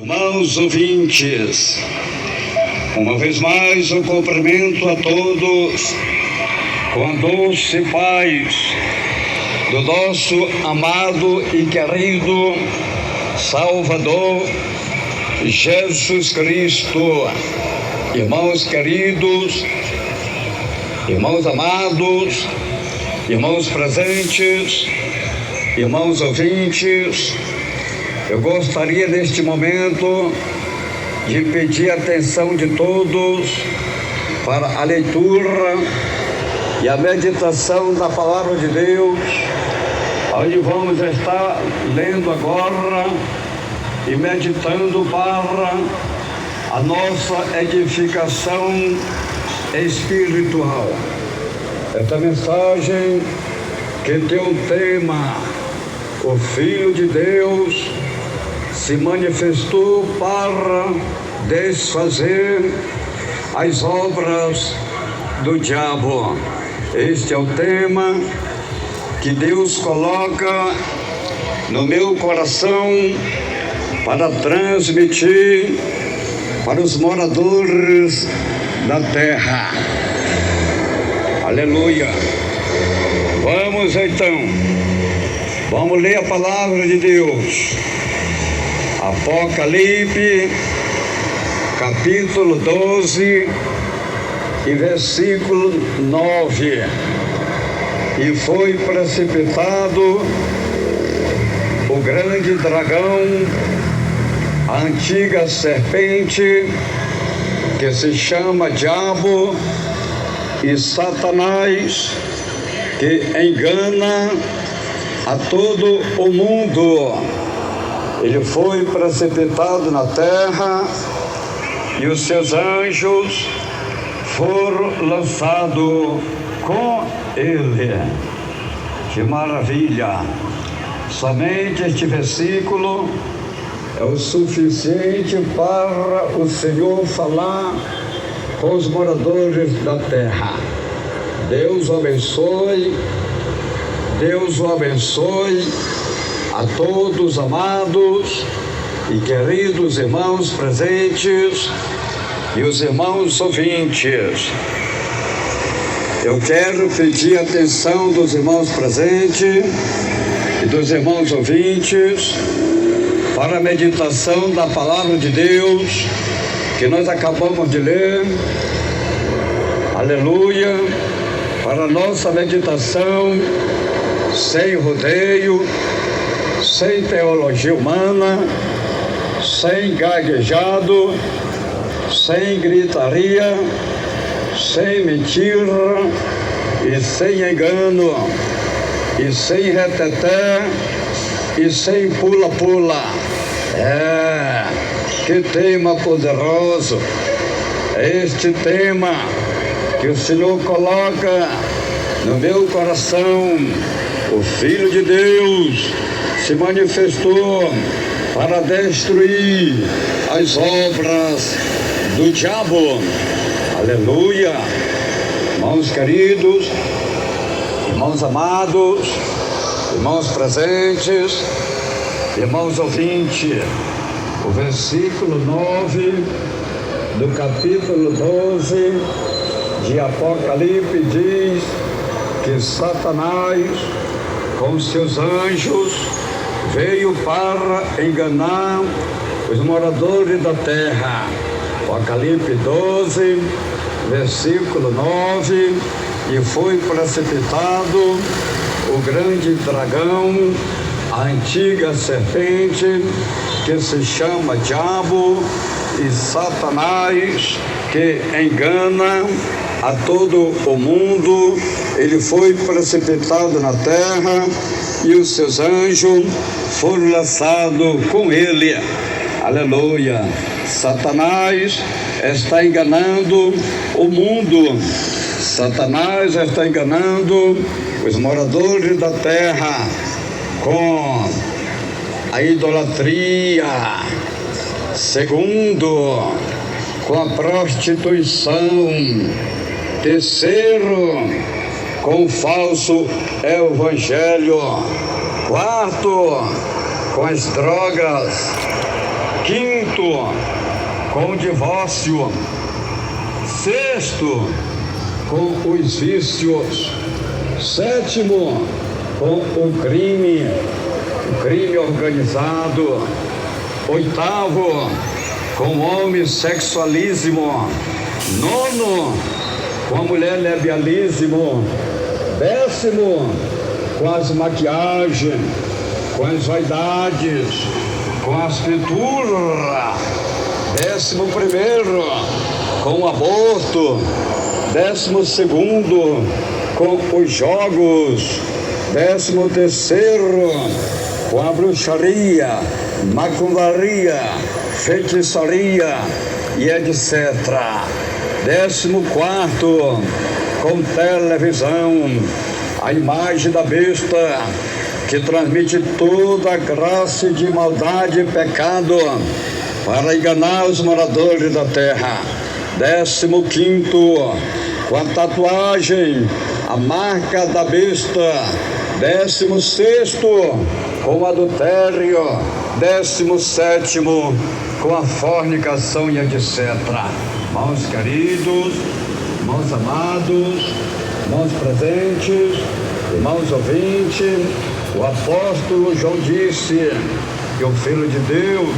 Irmãos ouvintes, uma vez mais eu cumprimento a todos com a doce paz do nosso amado e querido Salvador Jesus Cristo. Irmãos queridos, irmãos amados, irmãos presentes, irmãos ouvintes, eu gostaria neste momento de pedir a atenção de todos para a leitura e a meditação da Palavra de Deus, onde vamos estar lendo agora e meditando para a nossa edificação espiritual. Esta mensagem que tem um tema: o Filho de Deus se manifestou para desfazer as obras do diabo. Este é o tema que Deus coloca no meu coração para transmitir para os moradores da terra. Aleluia! Vamos então, vamos ler a palavra de Deus. Apocalipse, capítulo 12 e versículo 9. E foi precipitado o grande dragão, a antiga serpente, que se chama Diabo e Satanás, que engana a todo o mundo. Ele foi precipitado na terra e os seus anjos foram lançados com ele. Que maravilha! Somente este versículo é o suficiente para o Senhor falar com os moradores da terra. Deus o abençoe, Deus o abençoe a todos amados e queridos irmãos presentes e os irmãos ouvintes. Eu quero pedir a atenção dos irmãos presentes e dos irmãos ouvintes para a meditação da palavra de Deus que nós acabamos de ler. Aleluia! Para a nossa meditação sem rodeio, sem teologia humana, sem gaguejado, sem gritaria, sem mentira e sem engano, e sem reteté e sem pula-pula. Que tema poderoso! Este tema que o Senhor coloca no meu coração. O Filho de Deus se manifestou para destruir as obras do diabo. Aleluia! Irmãos queridos, irmãos amados, irmãos presentes, irmãos ouvintes, o versículo 9 do capítulo 12 de Apocalipse diz que Satanás, com seus anjos, veio para enganar os moradores da terra. Apocalipse 12, versículo 9. E foi precipitado o grande dragão, a antiga serpente, que se chama Diabo e Satanás, que engana a todo o mundo. Ele foi precipitado na terra e os seus anjos foram lançados com ele. Aleluia! Satanás está enganando o mundo. Satanás está enganando os moradores da terra com a idolatria. Segundo, com a prostituição. Terceiro, com o falso evangelho. Quarto, com as drogas. quinto, com o divórcio. Sexto, com os vícios. Sétimo, com o crime organizado. Oitavo, com o homem sexualismo. Nono, com a mulher lebialismo. Décimo, com as maquiagens, com as vaidades, com as pinturas. 11º, com o aborto. 12º, com os jogos. 13º, com a bruxaria, macumbaria, feitiçaria e etc. 14º, com televisão, a imagem da besta, que transmite toda a graça de maldade e pecado para enganar os moradores da terra. 15º, com a tatuagem, a marca da besta. 16º, com o adultério. 17º, com a fornicação e etc. Irmãos queridos, irmãos amados, irmãos presentes, irmãos ouvintes, o apóstolo João disse que o Filho de Deus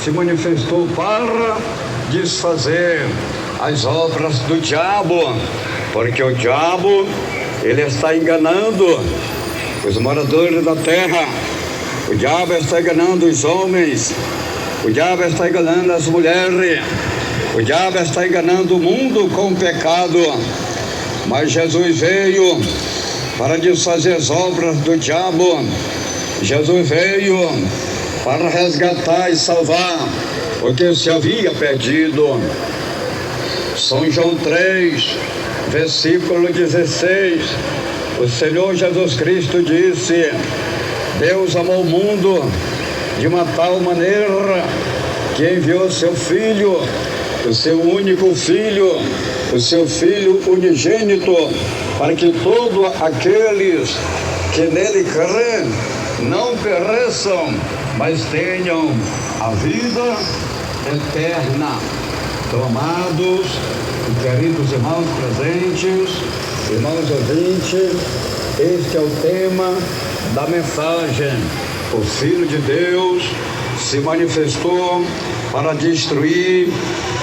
se manifestou para desfazer as obras do diabo, porque o diabo, ele está enganando os moradores da terra, o diabo está enganando os homens, o diabo está enganando as mulheres, o diabo está enganando o mundo com o pecado. Mas Jesus veio para desfazer as obras do diabo. Jesus veio para resgatar e salvar o que se havia perdido. São João 3, versículo 16, o Senhor Jesus Cristo disse: Deus amou o mundo de uma tal maneira que enviou seu Filho, o seu único Filho, o seu Filho unigênito, para que todos aqueles que nele crêem não pereçam, mas tenham a vida eterna. Então, amados e queridos irmãos presentes, irmãos ouvintes, este é o tema da mensagem. O Filho de Deus se manifestou para destruir,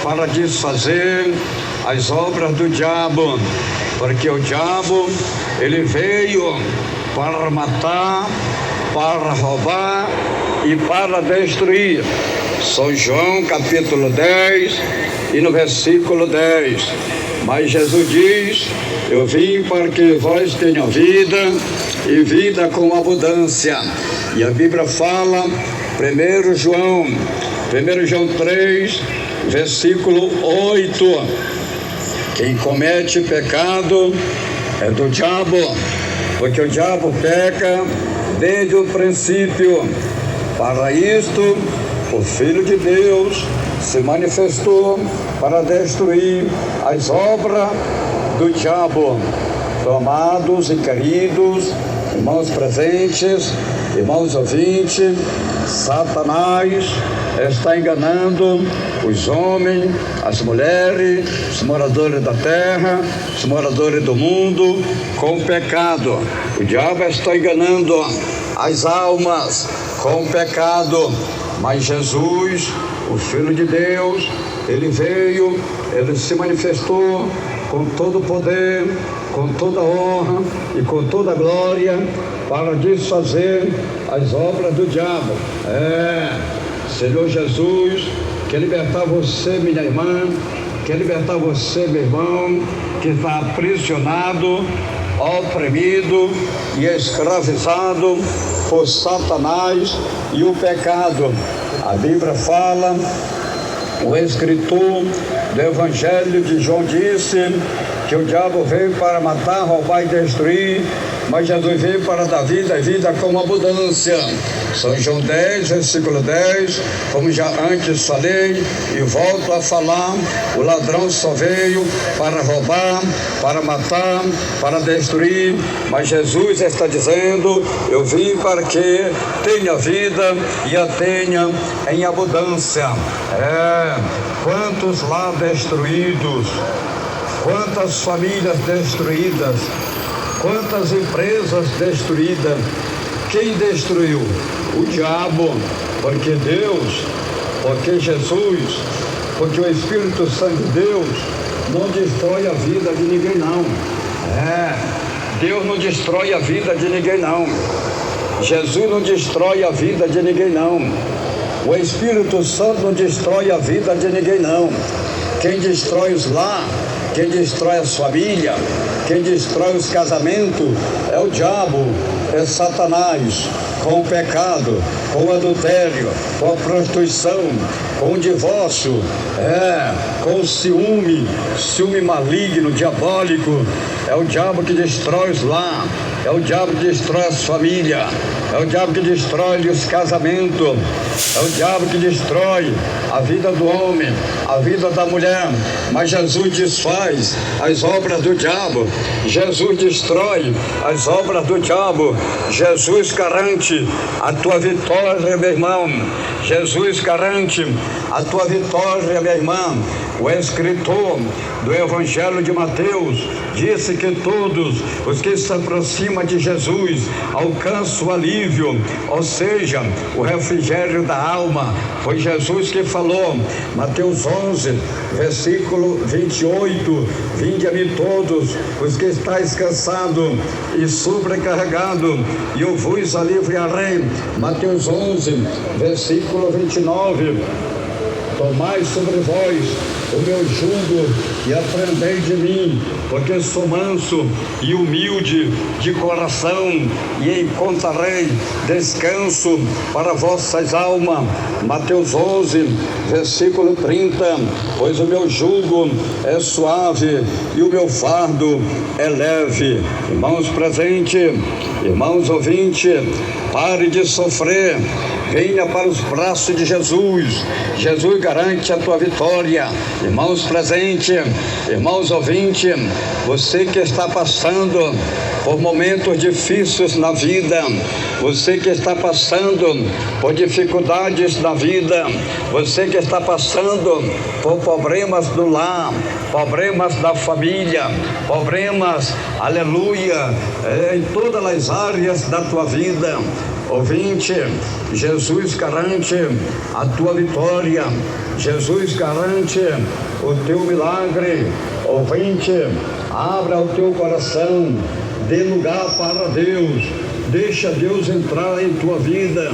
para desfazer as obras do diabo, porque o diabo, ele veio para matar, para roubar e para destruir. São João capítulo 10 e no versículo 10. Mas Jesus diz: eu vim para que vós tenham vida e vida com abundância. E a Bíblia fala, 1 João 3, versículo 8: quem comete pecado é do diabo, porque o diabo peca desde o princípio. Para isto, o Filho de Deus se manifestou para destruir as obras do diabo. Então, amados e queridos, irmãos presentes, irmãos ouvintes, Satanás está enganando os homens, as mulheres, os moradores da terra, os moradores do mundo com o pecado. O diabo está enganando as almas com o pecado. Mas Jesus, o Filho de Deus, ele veio, ele se manifestou com todo o poder, com toda a honra e com toda a glória para desfazer as obras do diabo. Senhor Jesus, quer libertar você, minha irmã, quer libertar você, meu irmão, que está aprisionado, oprimido e escravizado por Satanás e o pecado. A Bíblia fala, o escritor do Evangelho de João disse que o diabo veio para matar, roubar e destruir, mas Jesus veio para dar vida e vida com abundância. São João 10, versículo 10, como já antes falei e volto a falar, o ladrão só veio para roubar, para matar, para destruir, mas Jesus está dizendo, eu vim para que tenha vida e a tenha em abundância. Quantos lá destruídos, quantas famílias destruídas, quantas empresas destruídas. Quem destruiu? O diabo, porque Deus, porque Jesus, porque o Espírito Santo de Deus não destrói a vida de ninguém não. Deus não destrói a vida de ninguém não. Jesus não destrói a vida de ninguém não. O Espírito Santo não destrói a vida de ninguém não. Quem destrói os lar, quem destrói as famílias, quem destrói os casamentos é o diabo, é Satanás, com o pecado, com o adultério, com a prostituição, com o divórcio, com o ciúme maligno, diabólico. É o diabo que destrói os lar, é o diabo que destrói as famílias, é o diabo que destrói os casamentos, é o diabo que destrói a vida do homem, a vida da mulher. Mas Jesus desfaz as obras do diabo, Jesus destrói as obras do diabo. Jesus garante a tua vitória, meu irmão. Jesus garante a tua vitória, minha irmã. O escritor do Evangelho de Mateus disse que todos os que se aproximam de Jesus alcançam o alívio, ou seja, o refrigério da alma. Foi Jesus que falou, Mateus 11, versículo 28, vinde a mim todos os que estáis cansados e sobrecarregados, e eu vos aliviarei. Mateus 11, versículo 29, tomai sobre vós o meu jugo e aprendei de mim, porque sou manso e humilde de coração, e encontrarei descanso para vossas almas. Mateus 11, versículo 30, pois o meu jugo é suave e o meu fardo é leve. Irmãos presentes, irmãos ouvintes, pare de sofrer, venha para os braços de Jesus. Jesus garante a tua vitória. Irmãos presentes, irmãos ouvintes, você que está passando por momentos difíceis na vida, você que está passando por dificuldades na vida, você que está passando por problemas do lar, problemas da família, problemas, aleluia, em todas as áreas da tua vida. Ouvinte, Jesus garante a tua vitória, Jesus garante o teu milagre. Ouvinte, abra o teu coração, dê lugar para Deus, deixa Deus entrar em tua vida,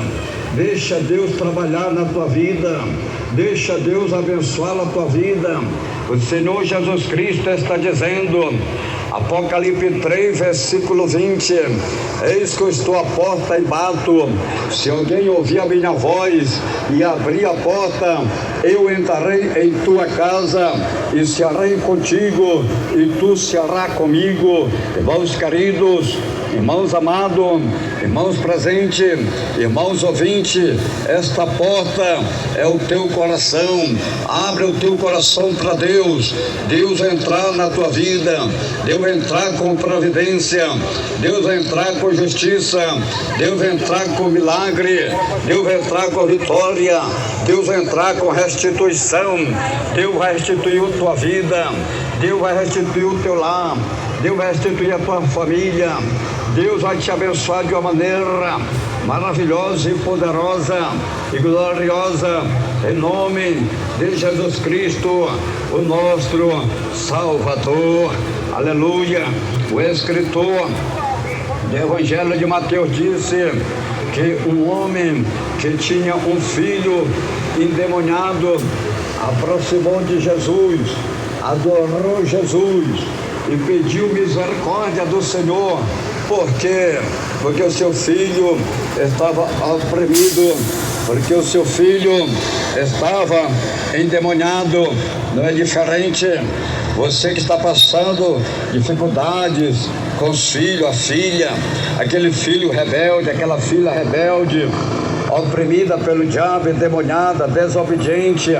deixa Deus trabalhar na tua vida, deixa Deus abençoar a tua vida. O Senhor Jesus Cristo está dizendo, Apocalipse 3, versículo 20, eis que eu estou à porta e bato, se alguém ouvir a minha voz e abrir a porta, eu entrarei em tua casa e cearei contigo e tu cearás comigo. Irmãos queridos, irmãos amados, irmãos presentes, irmãos ouvintes, esta porta é o teu coração. Abre o teu coração para Deus, Deus entrar na tua vida, Deus entrar com providência, Deus entrar com justiça, Deus entrar com milagre, Deus entrar com vitória, Deus entrar com restituição. Deus vai restituir a tua vida, Deus vai restituir o teu lar, Deus vai restituir a tua família, Deus vai te abençoar de uma maneira maravilhosa e poderosa e gloriosa, em nome de Jesus Cristo, o nosso Salvador. Aleluia. O escritor do Evangelho de Mateus disse que um homem que tinha um filho endemoniado aproximou de Jesus, adorou Jesus e pediu misericórdia do Senhor. Por quê? Porque o seu filho estava oprimido, porque o seu filho estava endemoniado. Não é diferente. Você que está passando dificuldades com os filhos, a filha, aquele filho rebelde, aquela filha rebelde, oprimida pelo diabo, endemoniada, desobediente,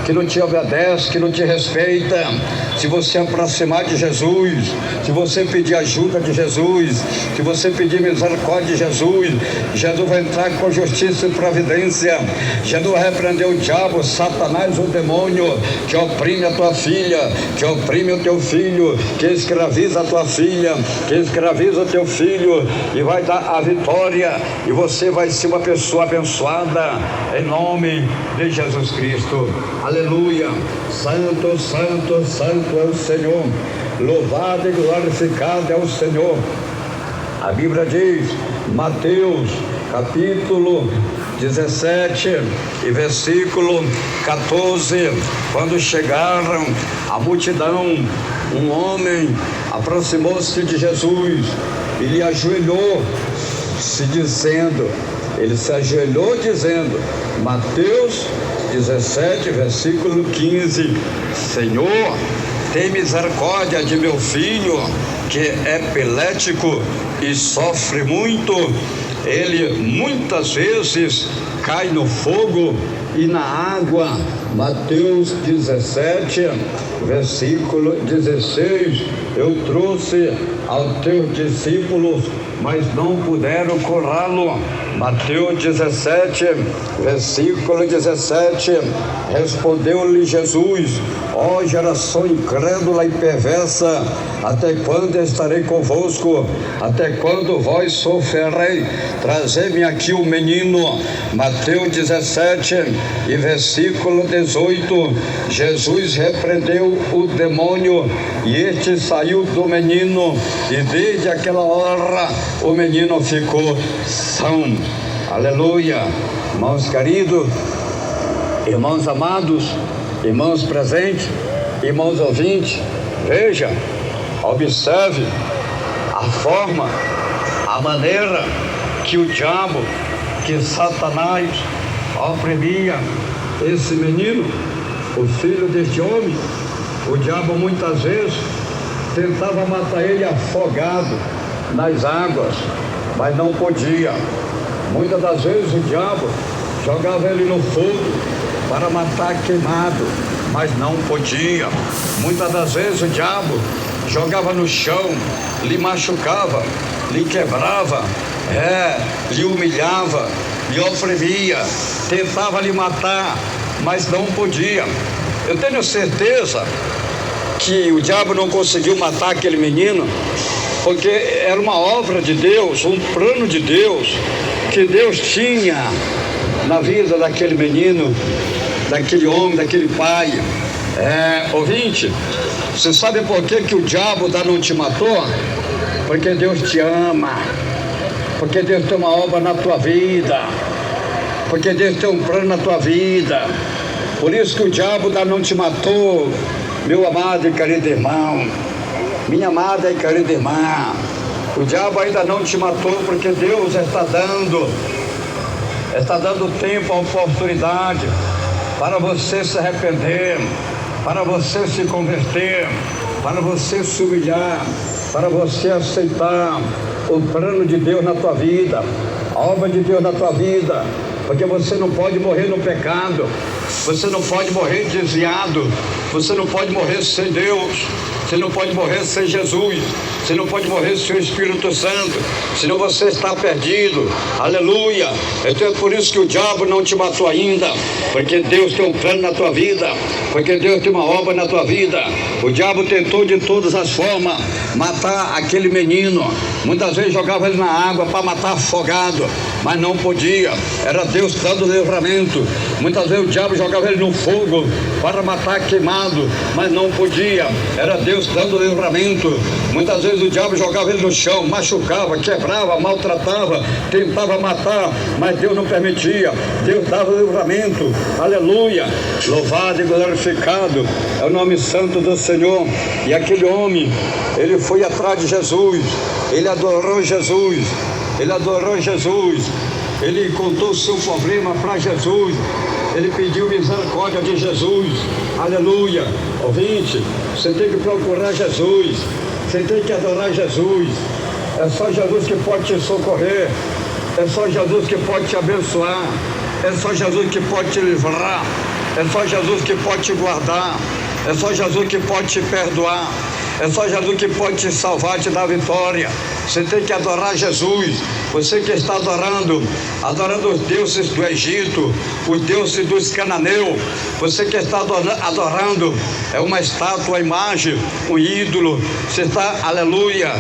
que não te obedece, que não te respeita. Se você aproximar de Jesus, se você pedir ajuda de Jesus, se você pedir misericórdia de Jesus, Jesus vai entrar com justiça e providência. Jesus vai repreender o diabo, Satanás, o demônio que oprime a tua filha, que oprime o teu filho, que escraviza a tua filha, que escraviza o teu filho, e vai dar a vitória, e você vai ser uma pessoa abençoada, em nome de Jesus Cristo. Aleluia. Santo, santo, santo é o Senhor. Louvado e glorificado é o Senhor. A Bíblia diz, Mateus capítulo 17 e versículo 14, quando chegaram a multidão, um homem aproximou-se de Jesus e lhe ajoelhou, ele se ajoelhou dizendo, Mateus 17, versículo 15, Senhor, tem misericórdia de meu filho, que é epilético e sofre muito. Ele muitas vezes cai no fogo e na água. Mateus 17, versículo 16, eu trouxe aos teus discípulos, mas não puderam curá-lo. Mateus 17, versículo 17, respondeu-lhe Jesus, ó geração incrédula e perversa, até quando estarei convosco? Até quando vós sofrerei? Trazei-me aqui o menino. Mateus 17 e versículo 18, Jesus repreendeu o demônio e este saiu do menino, e desde aquela hora o menino ficou são. Aleluia. Irmãos queridos, irmãos amados, irmãos presentes, irmãos ouvintes, veja, observe a forma, a maneira que o diabo, que Satanás oprimia esse menino, o filho deste homem. O diabo muitas vezes tentava matar ele afogado nas águas, mas não podia. Muitas das vezes o diabo jogava ele no fogo para matar queimado, mas não podia. Muitas das vezes o diabo jogava no chão, lhe machucava, lhe quebrava, lhe humilhava, lhe oprimia, tentava lhe matar, mas não podia. Eu tenho certeza que o diabo não conseguiu matar aquele menino, porque era uma obra de Deus, um plano de Deus, que Deus tinha na vida daquele menino, daquele homem, daquele pai. Ouvinte, você sabe por que o diabo não te matou? Porque Deus te ama, porque Deus tem uma obra na tua vida, porque Deus tem um plano na tua vida. Por isso que o diabo não te matou, meu amado e querido irmão, minha amada e querida irmã. O diabo ainda não te matou, porque Deus está dando tempo, a oportunidade para você se arrepender, para você se converter, para você se humilhar, para você aceitar o plano de Deus na tua vida, a obra de Deus na tua vida, porque você não pode morrer no pecado, você não pode morrer desviado, você não pode morrer sem Deus, você não pode morrer sem Jesus, você não pode morrer sem o Espírito Santo, senão você está perdido. Aleluia. Então é por isso que o diabo não te matou ainda, porque Deus tem um plano na tua vida, porque Deus tem uma obra na tua vida. O diabo tentou de todas as formas matar aquele menino, muitas vezes jogava ele na água para matar afogado, mas não podia. Era Deus dando livramento. Muitas vezes o diabo jogava ele no fogo para matar queimado, mas não podia. Era Deus dando livramento. Muitas vezes o diabo jogava ele no chão, machucava, quebrava, maltratava, tentava matar, mas Deus não permitia. Deus dava livramento. Aleluia. Louvado e glorificado é o nome santo do Senhor. E aquele homem, ele foi atrás de Jesus, ele adorou Jesus, ele contou o seu problema para Jesus. ele pediu misericórdia de Jesus. Aleluia. Ouvinte, você tem que procurar Jesus, você tem que adorar Jesus. É só Jesus que pode te socorrer, é só Jesus que pode te abençoar, é só Jesus que pode te livrar, é só Jesus que pode te guardar, é só Jesus que pode te perdoar, é só Jesus que pode te salvar, te dar vitória. Você tem que adorar Jesus. Você que está adorando os deuses do Egito, os deuses dos cananeus, você que está adorando uma estátua, uma imagem, um ídolo, você está, aleluia,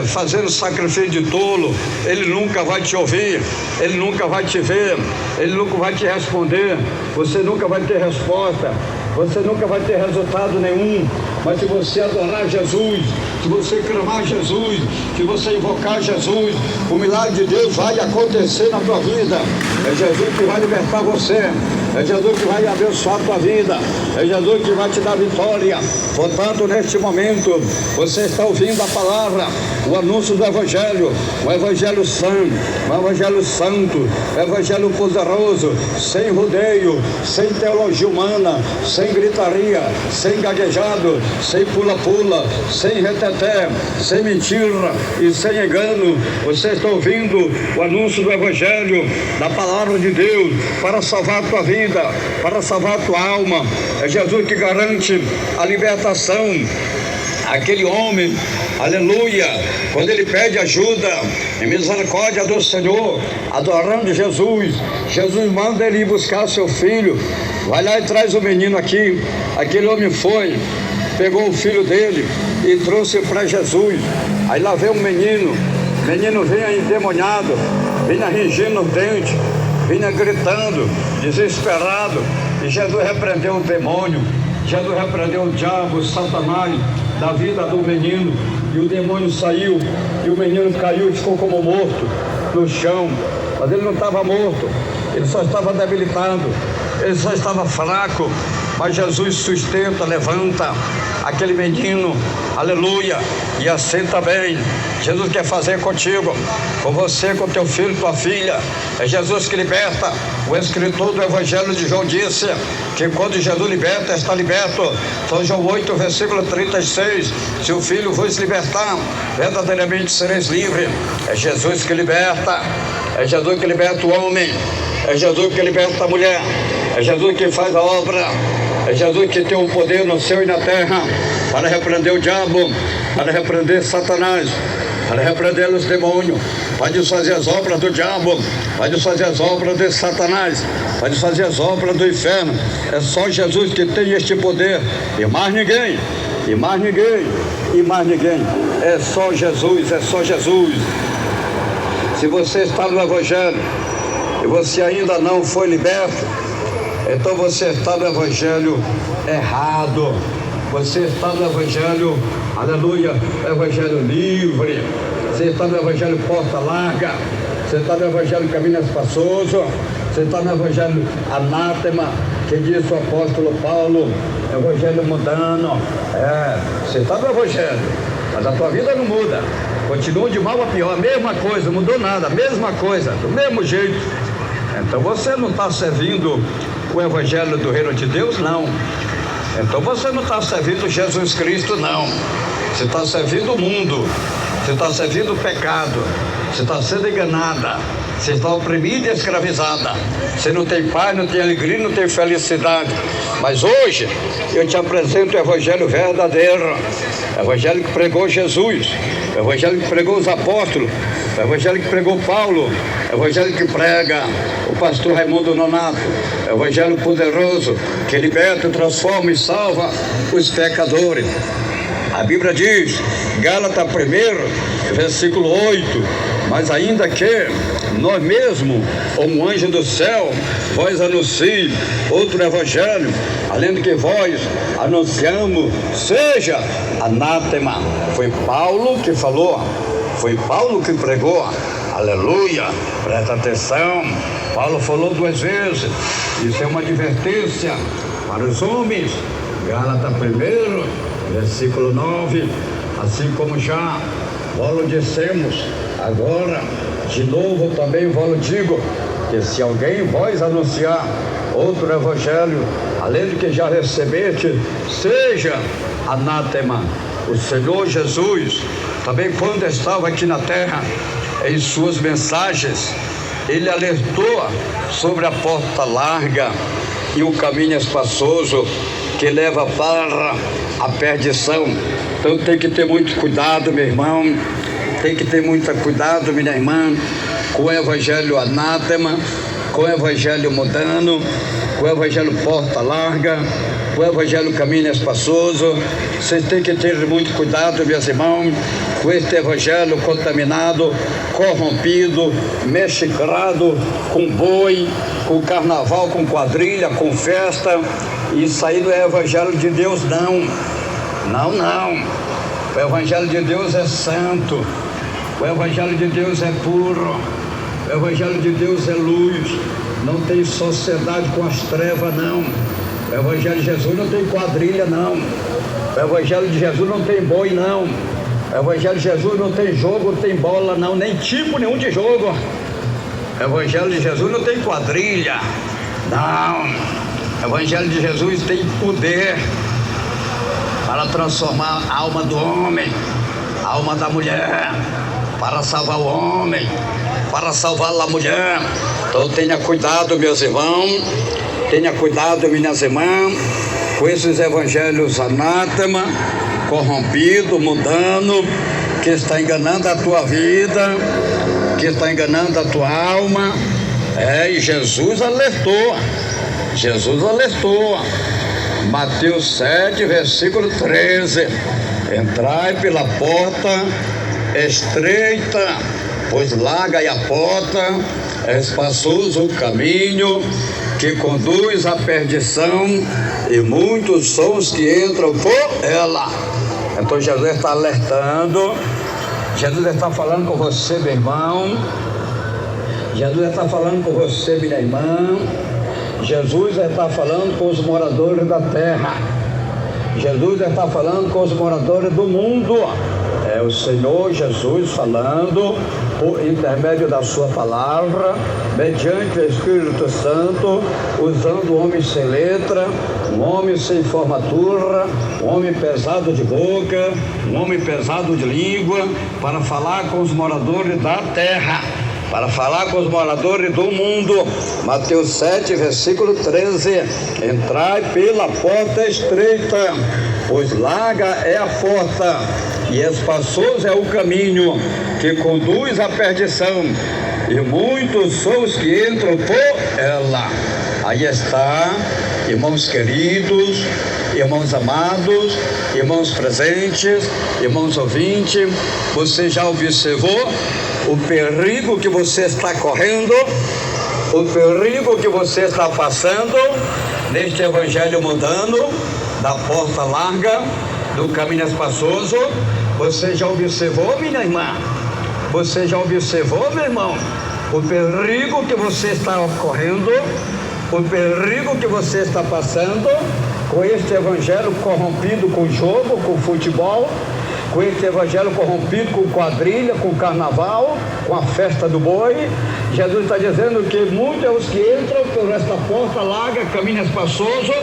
fazendo sacrifício de tolo. Ele nunca vai te ouvir, ele nunca vai te ver, ele nunca vai te responder, você nunca vai ter resposta, você nunca vai ter resultado nenhum. Mas se você adorar Jesus, se você clamar Jesus, se você invocar Jesus, o milagre de Deus vai acontecer na tua vida. É Jesus que vai libertar você, é Jesus que vai abençoar a tua vida, é Jesus que vai te dar vitória. Portanto, neste momento, você está ouvindo a palavra, o anúncio do Evangelho, o Evangelho santo, o Evangelho poderoso, sem rodeio, sem teologia humana, sem gritaria, sem gaguejado, sem pula-pula, sem reteté, sem mentira e sem engano. Você está ouvindo o anúncio do Evangelho, da palavra de Deus, para salvar a tua vida, para salvar a tua alma. É Jesus que garante a libertação. Aquele homem, aleluia, quando ele pede ajuda em misericórdia do Senhor, adorando Jesus, Jesus manda ele ir buscar seu filho. Vai lá e traz o menino aqui. Aquele homem foi, pegou o filho dele e trouxe para Jesus. Aí lá veio um menino vinha endemoniado, vinha ringindo os dentes, vinha gritando, desesperado. E Jesus repreendeu o demônio, Jesus repreendeu o diabo, o Satanás da vida do menino. E o demônio saiu, e o menino caiu e ficou como morto no chão. Mas ele não estava morto, ele só estava debilitado, ele só estava fraco. Mas Jesus sustenta, levanta aquele menino, aleluia, e assim também Jesus quer fazer contigo, com você, com teu filho, tua filha. É Jesus que liberta. O escritor do Evangelho de João disse que quando Jesus liberta, está liberto. São João 8, versículo 36, se o Filho vos libertar, verdadeiramente sereis livres. É Jesus que liberta, é Jesus que liberta o homem, é Jesus que liberta a mulher, é Jesus que faz a obra, é Jesus que tem o poder no céu e na terra para repreender o diabo, para repreender Satanás, para repreender os demônios, para desfazer as obras do diabo, para desfazer as obras de Satanás, para desfazer as obras do inferno. É só Jesus que tem este poder, e mais ninguém, e mais ninguém, e mais ninguém. É só Jesus, é só Jesus. Se você está no Evangelho e você ainda não foi liberto, então você está no Evangelho errado. Você está no Evangelho, aleluia, Evangelho livre. Você está no Evangelho porta larga. Você está no Evangelho caminho espaçoso. Você está no Evangelho anátema, que diz o apóstolo Paulo, Evangelho mundano. Você está no Evangelho, mas a tua vida não muda. Continua de mal a pior, a mesma coisa, não mudou nada, a mesma coisa, do mesmo jeito. Então você não está servindo o Evangelho do Reino de Deus, não. Então você não está servindo Jesus Cristo, não. Você está servindo o mundo, você está servindo o pecado, você está sendo enganada, você está oprimida e escravizada. Você não tem paz, não tem alegria, não tem felicidade. Mas hoje eu te apresento o Evangelho verdadeiro, o Evangelho que pregou Jesus, o Evangelho que pregou os apóstolos, o Evangelho que pregou Paulo, o Evangelho que prega o pastor Raimundo Nonato, o Evangelho poderoso que liberta, transforma e salva os pecadores. A Bíblia diz, Gálatas 1, versículo 8, mas ainda que nós mesmos, como anjo do céu, vós anuncie outro evangelho, além do que vós anunciamos, seja anátema. Foi Paulo que falou, foi Paulo que pregou, aleluia, presta atenção. Paulo falou 2 vezes, isso é uma advertência para os homens. Gálatas 1, versículo 9, assim como já vós dissemos, agora de novo também vos digo, que se alguém vós anunciar outro evangelho, além do que já recebeste, seja anátema. O Senhor Jesus, também quando estava aqui na terra, em suas mensagens, ele alertou sobre a porta larga e o caminho espaçoso que leva para a perdição. Então tem que ter muito cuidado, meu irmão, tem que ter muito cuidado, minha irmã, com o evangelho anátema, com o evangelho mundano, com o evangelho porta larga, com o evangelho caminho espaçoso. Vocês têm que ter muito cuidado, meus irmãos, com este evangelho contaminado, corrompido, mesclado com boi, com carnaval, com quadrilha, com festa. Isso aí não é evangelho de Deus, não. Não. O evangelho de Deus é santo. O evangelho de Deus é puro. O evangelho de Deus é luz. Não tem sociedade com as trevas, não. O evangelho de Jesus não tem quadrilha, não. O evangelho de Jesus não tem boi, não. O evangelho de Jesus não tem jogo, não tem bola, não, nem tipo nenhum de jogo. O evangelho de Jesus não tem quadrilha, não. O evangelho de Jesus tem poder para transformar a alma do homem, a alma da mulher, para salvar o homem, para salvar a mulher. Então tenha cuidado, meus irmãos, tenha cuidado, minhas irmãs, com esses evangelhos anátema, corrompido, mundano, que está enganando a tua vida, que está enganando a tua alma. E Jesus alertou. Mateus 7, versículo 13: entrai pela porta estreita, pois larga é a porta, é espaçoso o caminho que conduz à perdição, e muitos são os que entram por ela. Então Jesus está alertando, Jesus está falando com você, meu irmão, Jesus está falando com você, minha irmã, Jesus está falando com os moradores da terra, Jesus está falando com os moradores do mundo. É o Senhor Jesus falando por intermédio da sua palavra, mediante o Espírito Santo, usando o homem sem letra, um homem sem formatura, um homem pesado de boca, um homem pesado de língua, para falar com os moradores da terra, para falar com os moradores do mundo. Mateus 7, versículo 13: entrai pela porta estreita, pois larga é a porta, e espaçoso é o caminho que conduz à perdição, e muitos são os que entram por ela. Aí está, irmãos queridos, irmãos amados, irmãos presentes, irmãos ouvintes, você já observou o perigo que você está correndo, o perigo que você está passando neste evangelho mundano, da porta larga, do caminho espaçoso? Você já observou, minha irmã? Você já observou, meu irmão, o perigo que você está correndo, o perigo que você está passando com este evangelho corrompido com jogo, com futebol, com este evangelho corrompido com quadrilha, com carnaval, com a festa do boi? Jesus está dizendo que muitos são os que entram por esta porta larga, caminho espaçoso,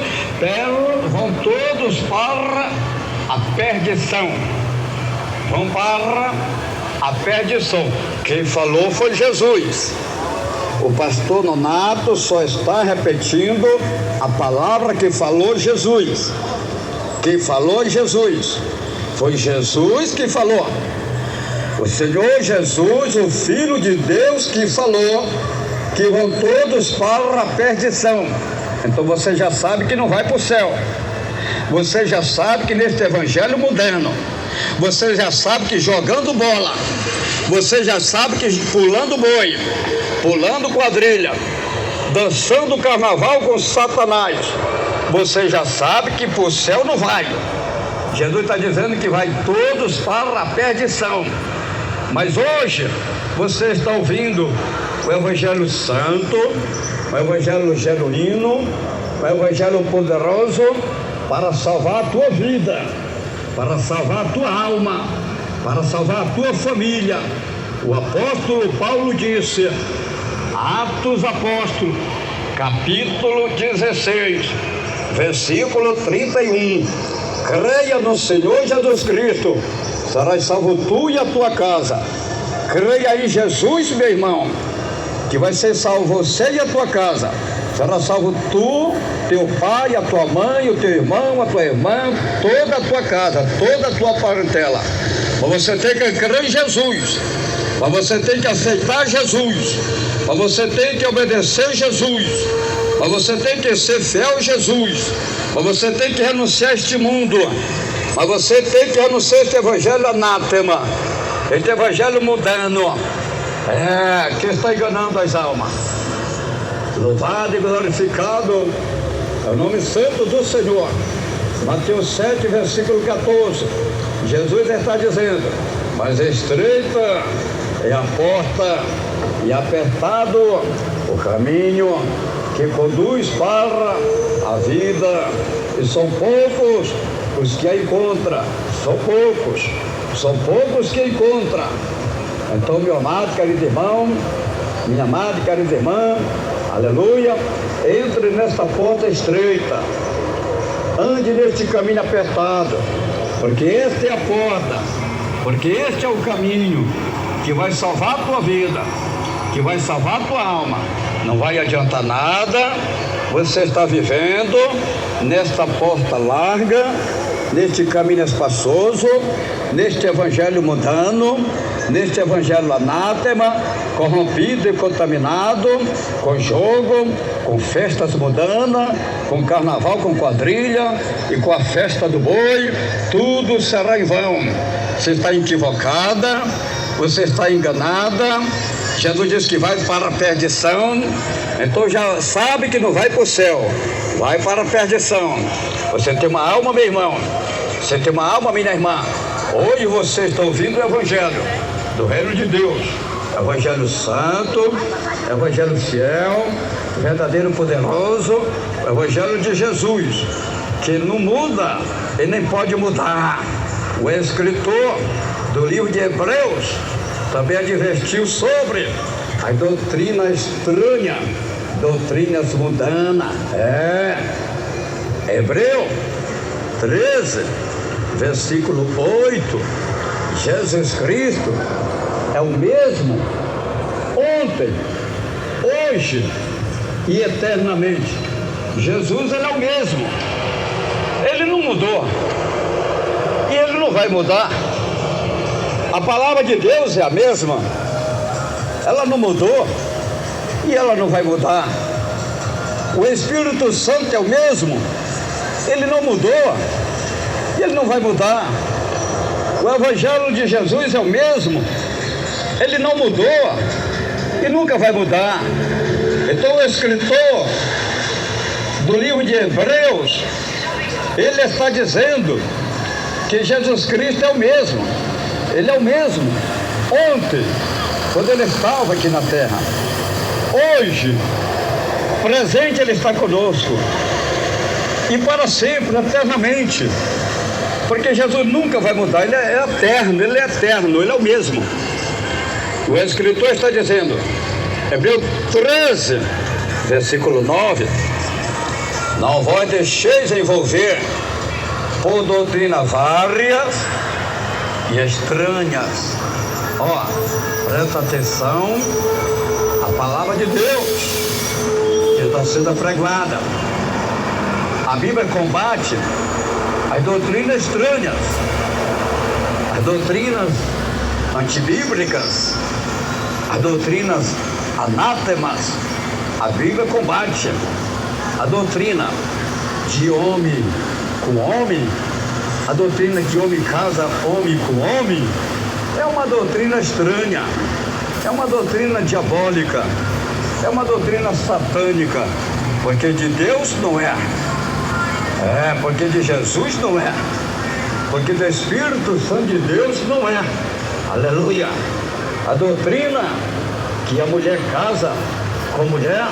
vão todos para a perdição. Vão para a perdição. Quem falou foi Jesus. O pastor Nonato só está repetindo a palavra que falou Jesus. Quem falou Jesus. Foi Jesus que falou. O Senhor Jesus, o Filho de Deus, que falou que vão todos para a perdição. Então você já sabe que não vai para o céu. Você já sabe que neste evangelho mundano, você já sabe que jogando bola, você já sabe que pulando boi, pulando quadrilha, dançando carnaval com Satanás, você já sabe que para o céu não vai. Jesus está dizendo que vai todos para a perdição. Mas hoje você está ouvindo o evangelho santo, o evangelho genuíno, o evangelho poderoso para salvar a tua vida, para salvar a tua alma, para salvar a tua família. O apóstolo Paulo disse, Atos Apóstolos, capítulo 16, versículo 31. Creia no Senhor Jesus Cristo, serás salvo tu e a tua casa. Creia em Jesus, meu irmão, que vai ser salvo você e a tua casa. Será salvo tu, teu pai, a tua mãe, o teu irmão, a tua irmã, toda a tua casa, toda a tua parentela. Mas você tem que crer em Jesus, mas você tem que aceitar Jesus, mas você tem que obedecer Jesus, mas você tem que ser fiel a Jesus, mas você tem que renunciar a este mundo, mas você tem que renunciar a este evangelho anátema, este evangelho mundano, que está enganando as almas. Louvado e glorificado é o nome santo do Senhor. Mateus 7, versículo 14. Jesus está dizendo: mas estreita é a porta e apertado o caminho que conduz para a vida, e são poucos os que a encontram. São poucos que encontram. Então, meu amado, querido irmão, minha amada e querida irmã, aleluia, entre nesta porta estreita, ande neste caminho apertado, porque esta é a porta, porque este é o caminho que vai salvar a tua vida, que vai salvar a tua alma. Não vai adiantar nada você estar vivendo nesta porta larga, neste caminho espaçoso, neste evangelho mundano, neste evangelho anátema, corrompido e contaminado, com jogo, com festas mundanas, com carnaval, com quadrilha e com a festa do boi. Tudo será em vão. Você está equivocada, você está enganada. Jesus disse que vai para a perdição, então já sabe que não vai para o céu, vai para a perdição. Você tem uma alma, meu irmão, você tem uma alma, minha irmã. Hoje você está ouvindo o evangelho do reino de Deus, evangelho santo, evangelho fiel, verdadeiro, poderoso, o evangelho de Jesus, que não muda e nem pode mudar. O escritor do livro de Hebreus também advertiu sobre a doutrina estranha, doutrinas mundanas. Hebreu 13, versículo 8, Jesus Cristo é o mesmo ontem, hoje e eternamente. Jesus, ele é o mesmo, ele não mudou e ele não vai mudar. A palavra de Deus é a mesma, ela não mudou e ela não vai mudar. O Espírito Santo é o mesmo, ele não mudou e ele não vai mudar. O Evangelho de Jesus é o mesmo, ele não mudou e nunca vai mudar. Então o escritor do livro de Hebreus, ele está dizendo que Jesus Cristo é o mesmo. Ele é o mesmo ontem, quando ele estava aqui na terra. Hoje, presente, ele está conosco. E para sempre, eternamente. Porque Jesus nunca vai mudar, ele é eterno, ele é o mesmo. O escritor está dizendo, Hebreus 13, versículo 9: não vós deixeis envolver por doutrina várias e estranhas. Presta atenção, a palavra de Deus que está sendo pregada. A Bíblia combate as doutrinas estranhas, as doutrinas antibíblicas, as doutrinas anátemas. A Bíblia combate a doutrina de homem com homem, a doutrina que homem casa homem com homem. É uma doutrina estranha, é uma doutrina diabólica, é uma doutrina satânica, porque de Deus não é, porque de Jesus não é, porque do Espírito Santo de Deus não é. Aleluia. A doutrina que a mulher casa com mulher,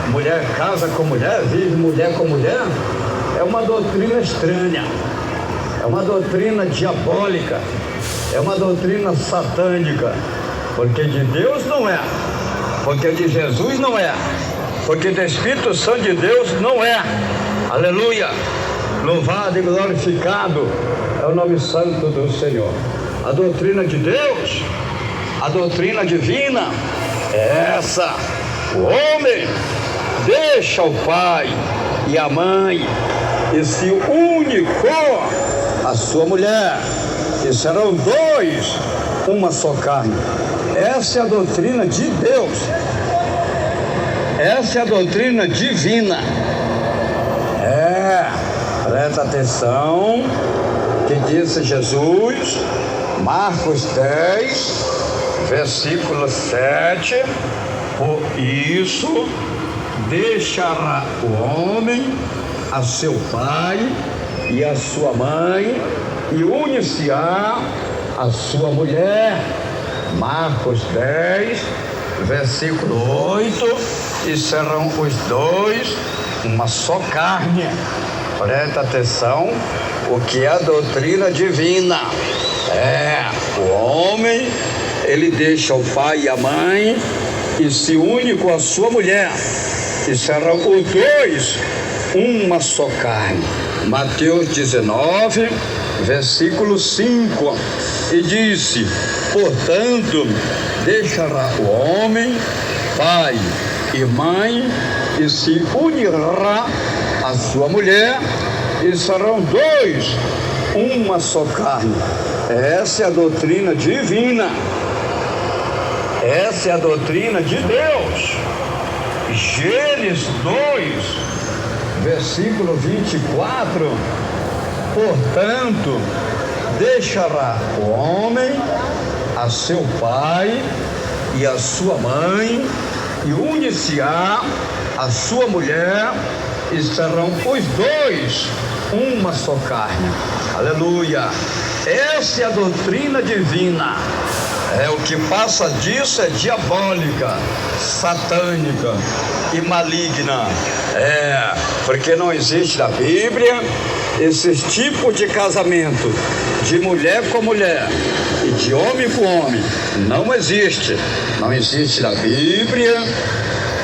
mulher casa com mulher, vive mulher com mulher, é uma doutrina estranha, é uma doutrina diabólica, é uma doutrina satânica, porque de Deus não é, porque de Jesus não é. porque do Espírito Santo de Deus não é. Aleluia! Louvado e glorificado é o nome santo do Senhor. A doutrina de Deus, a doutrina divina é essa: o homem deixa o pai e a mãe e se une com a sua mulher, e serão dois uma só carne. Essa é a doutrina de Deus, essa é a doutrina divina. Presta atenção que disse Jesus, Marcos 10, versículo 7: por isso deixará o homem a seu pai e a sua mãe, e une-se-á a sua mulher. Marcos 10, versículo 8: e serão os dois uma só carne. Presta atenção o que é a doutrina divina. O homem, ele deixa o pai e a mãe e se une com a sua mulher, e serão os dois uma só carne. Mateus 19, versículo 5: e disse: portanto, deixará o homem pai e mãe e se unirá a sua mulher, e serão dois uma só carne. Essa é a doutrina divina, essa é a doutrina de Deus. Gênesis 2, versículo 24: portanto, deixará o homem a seu pai e a sua mãe, e une-se-á a sua mulher, e serão os dois uma só carne. Aleluia! Essa é a doutrina divina. O que passa disso é diabólica, satânica e maligna. Porque não existe na Bíblia esses tipos de casamento de mulher com mulher e de homem com homem. Não existe. Não existe na Bíblia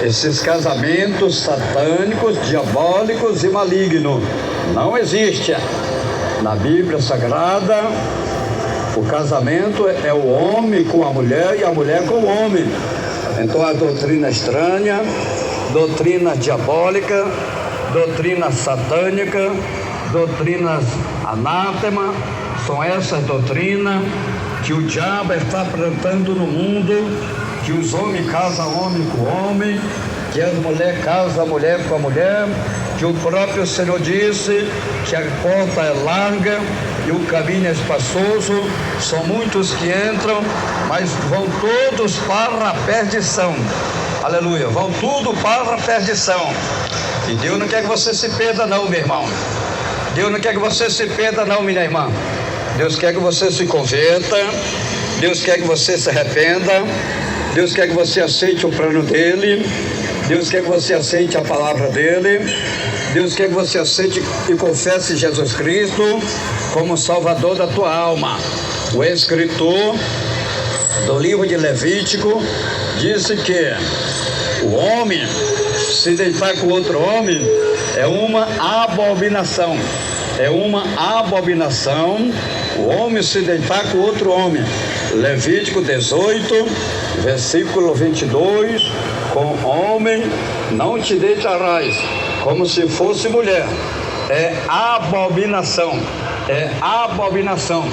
esses casamentos satânicos, diabólicos e malignos. Não existe. Na Bíblia Sagrada, o casamento é o homem com a mulher e a mulher com o homem. Então a doutrina estranha, doutrina diabólica, doutrina satânica, doutrinas anátema, são essas doutrinas que o diabo está plantando no mundo, que os homens casam homem com homem, que as mulheres casam a mulher com a mulher, que o próprio Senhor disse que a porta é larga e o caminho é espaçoso, são muitos que entram, mas vão todos para a perdição. Aleluia, vão tudo para a perdição. E Deus não quer que você se perda não, meu irmão. Deus não quer que você se perda não, minha irmã. Deus quer que você se converta, Deus quer que você se arrependa, Deus quer que você aceite o plano dele, Deus quer que você aceite a palavra dele, Deus quer que você aceite e confesse Jesus Cristo como Salvador da tua alma. O escritor do livro de Levítico disse que o homem se deitar com outro homem é uma abominação. É uma abominação o homem se deitar com outro homem. Levítico 18, versículo 22: com homem não te deitarás, como se fosse mulher. É abominação, é abominação,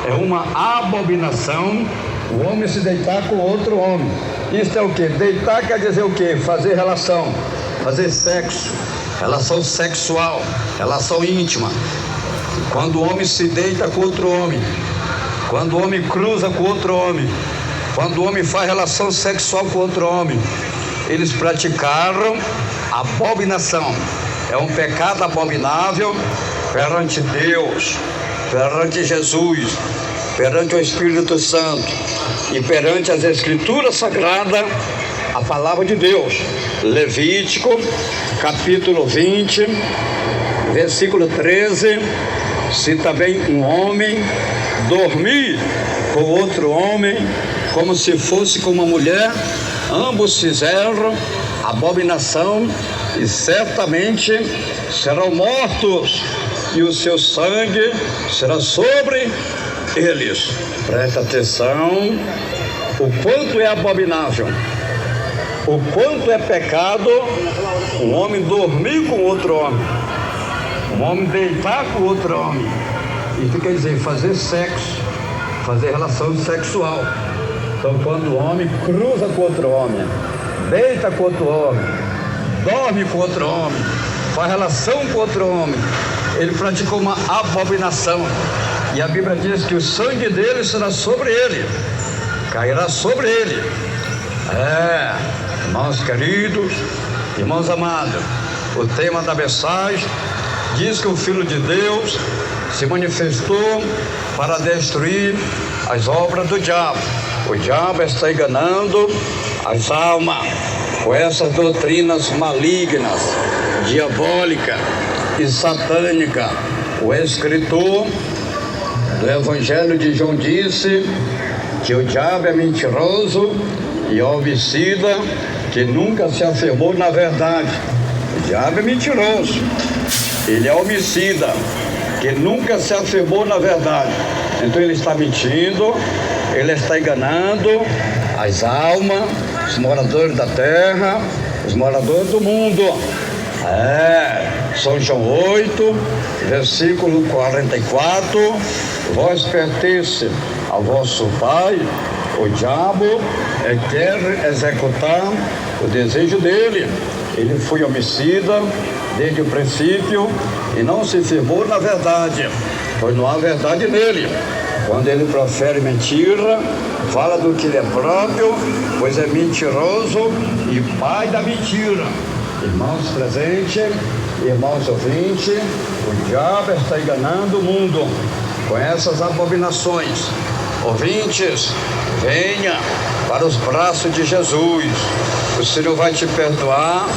é uma abominação o homem se deitar com outro homem. Isso é o que? Deitar quer dizer o que? Fazer relação, fazer sexo, relação sexual, relação íntima. Quando o homem se deita com outro homem, quando o homem cruza com outro homem, quando o homem faz relação sexual com outro homem, eles praticaram abominação. É um pecado abominável perante Deus, perante Jesus, perante o Espírito Santo e perante as Escrituras Sagradas, a palavra de Deus. Levítico, capítulo 20, versículo 13: se também um homem dormir com outro homem, como se fosse com uma mulher, ambos fizeram abominação, e certamente serão mortos, e o seu sangue será sobre eles. Presta atenção, o quanto é abominável, o quanto é pecado um homem dormir com outro homem, um homem deitar com outro homem. Isso quer dizer fazer sexo, fazer relação sexual. Então, quando o homem cruza com outro homem, deita com outro homem, dorme com outro homem, faz relação com outro homem, ele praticou uma abominação. E a Bíblia diz que o sangue dele será sobre ele, cairá sobre ele. Irmãos queridos, irmãos amados, o tema da mensagem diz que o Filho de Deus se manifestou para destruir as obras do diabo. O diabo está enganando as almas com essas doutrinas malignas, diabólicas e satânicas. O escritor do Evangelho de João disse que o diabo é mentiroso e homicida, que nunca se afirmou na verdade. O diabo é mentiroso, ele é homicida, que nunca se afirmou na verdade. Então ele está mentindo, ele está enganando as almas, os moradores da terra, os moradores do mundo. São João 8, versículo 44, vós pertencem ao vosso pai, o diabo, quer executar o desejo dele. Ele foi homicida desde o princípio e não se firmou na verdade, pois não há verdade nele. Quando ele profere mentira, fala do que ele é próprio, pois é mentiroso e pai da mentira. Irmãos presentes, irmãos ouvintes, o diabo está enganando o mundo com essas abominações. Ouvintes, venha para os braços de Jesus. O Senhor vai te perdoar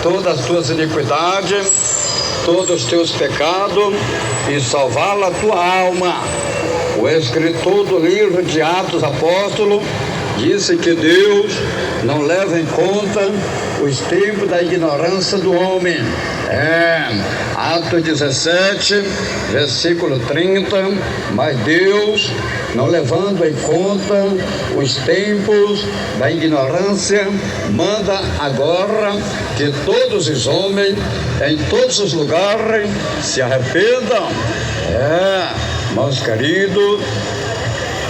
todas as tuas iniquidades, todos os teus pecados e salvar a tua alma. O escritor do livro de Atos Apóstolos disse que Deus não leva em conta os tempos da ignorância do homem. Atos 17, versículo 30, mas Deus, não levando em conta os tempos da ignorância, manda agora que todos os homens, em todos os lugares, se arrependam. Irmãos queridos,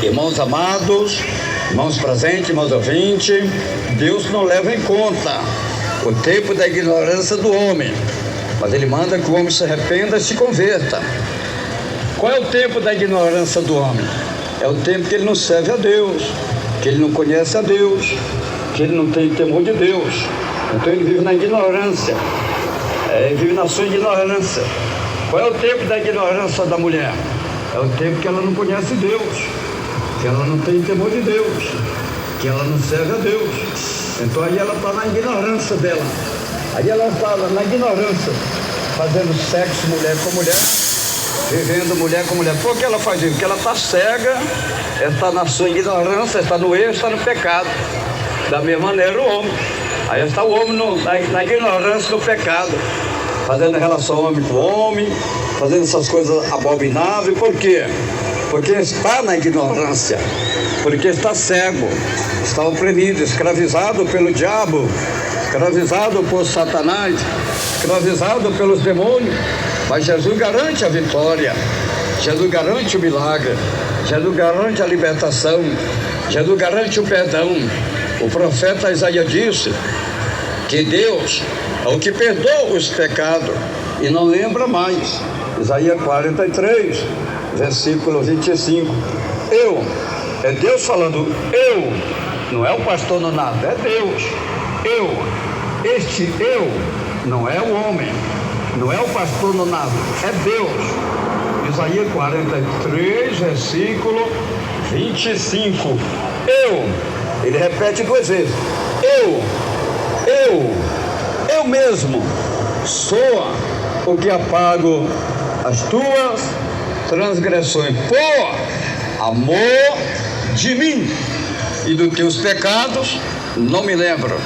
irmãos amados, irmãos presentes, irmãos ouvintes, Deus não leva em conta o tempo da ignorância do homem, mas Ele manda que o homem se arrependa e se converta. Qual é o tempo da ignorância do homem? É o tempo que ele não serve a Deus, que ele não conhece a Deus, que ele não tem temor de Deus. Então ele vive na ignorância, ele vive na sua ignorância. Qual é o tempo da ignorância da mulher? É o tempo que ela não conhece Deus, que ela não tem temor de Deus, que ela não serve a Deus. Então aí ela está na ignorância dela. Aí ela está na ignorância, fazendo sexo mulher com mulher, vivendo mulher com mulher. Por que ela faz isso? Porque ela está cega, ela está na sua ignorância, está no erro, está no pecado. Da mesma maneira o homem. Aí está o homem na ignorância do pecado, fazendo relação homem com homem, fazendo essas coisas abomináveis. Por quê? Porque está na ignorância, porque está cego, está oprimido, escravizado pelo diabo, escravizado por Satanás, escravizado pelos demônios. Mas Jesus garante a vitória, Jesus garante o milagre, Jesus garante a libertação, Jesus garante o perdão. O profeta Isaías disse que Deus é o que perdoa os pecados e não lembra mais. Isaías 43, versículo 25. É Deus falando, não é o pastor Nonato, é Deus. Este eu não é o homem, não é o pastor Nonato, é Deus. Isaías 43, versículo 25. Ele repete duas vezes. Eu mesmo sou o que apago as tuas transgressões por amor de mim, e dos teus pecados não me lembro.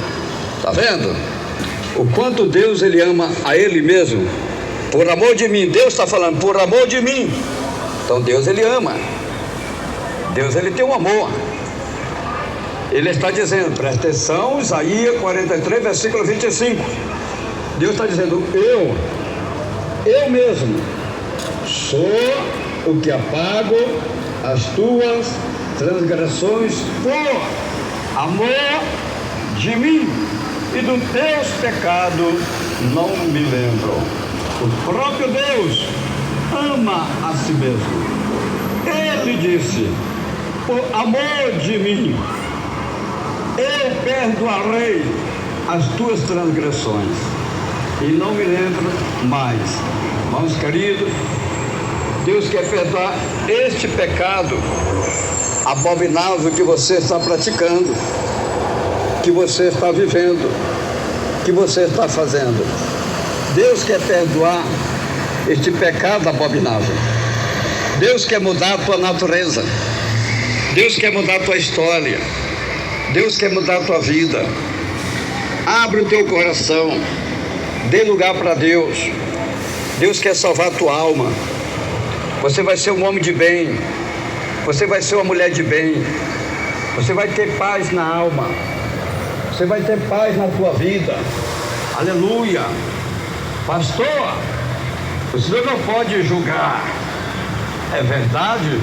Está vendo? O quanto Deus ele ama a Ele mesmo. Por amor de mim. Deus está falando, por amor de mim. Então Deus ele ama. Deus ele tem um amor. Ele está dizendo, presta atenção, Isaías 43, versículo 25. Deus está dizendo, eu mesmo sou o que apago as tuas transgressões por amor de mim, e dos teus pecados não me lembro. O próprio Deus ama a si mesmo. Ele disse, por amor de mim, eu perdoarei as tuas transgressões e não me lembro mais. Irmãos queridos, Deus quer perdoar este pecado abominável que você está praticando, que você está vivendo, que você está fazendo. Deus quer perdoar este pecado abominável. Deus quer mudar a tua natureza. Deus quer mudar a tua história. Deus quer mudar a tua vida. Abre o teu coração. Dê lugar para Deus. Deus quer salvar a tua alma. Você vai ser um homem de bem. Você vai ser uma mulher de bem. Você vai ter paz na alma. Você vai ter paz na tua vida. Aleluia. Pastor, o senhor não pode julgar. É verdade?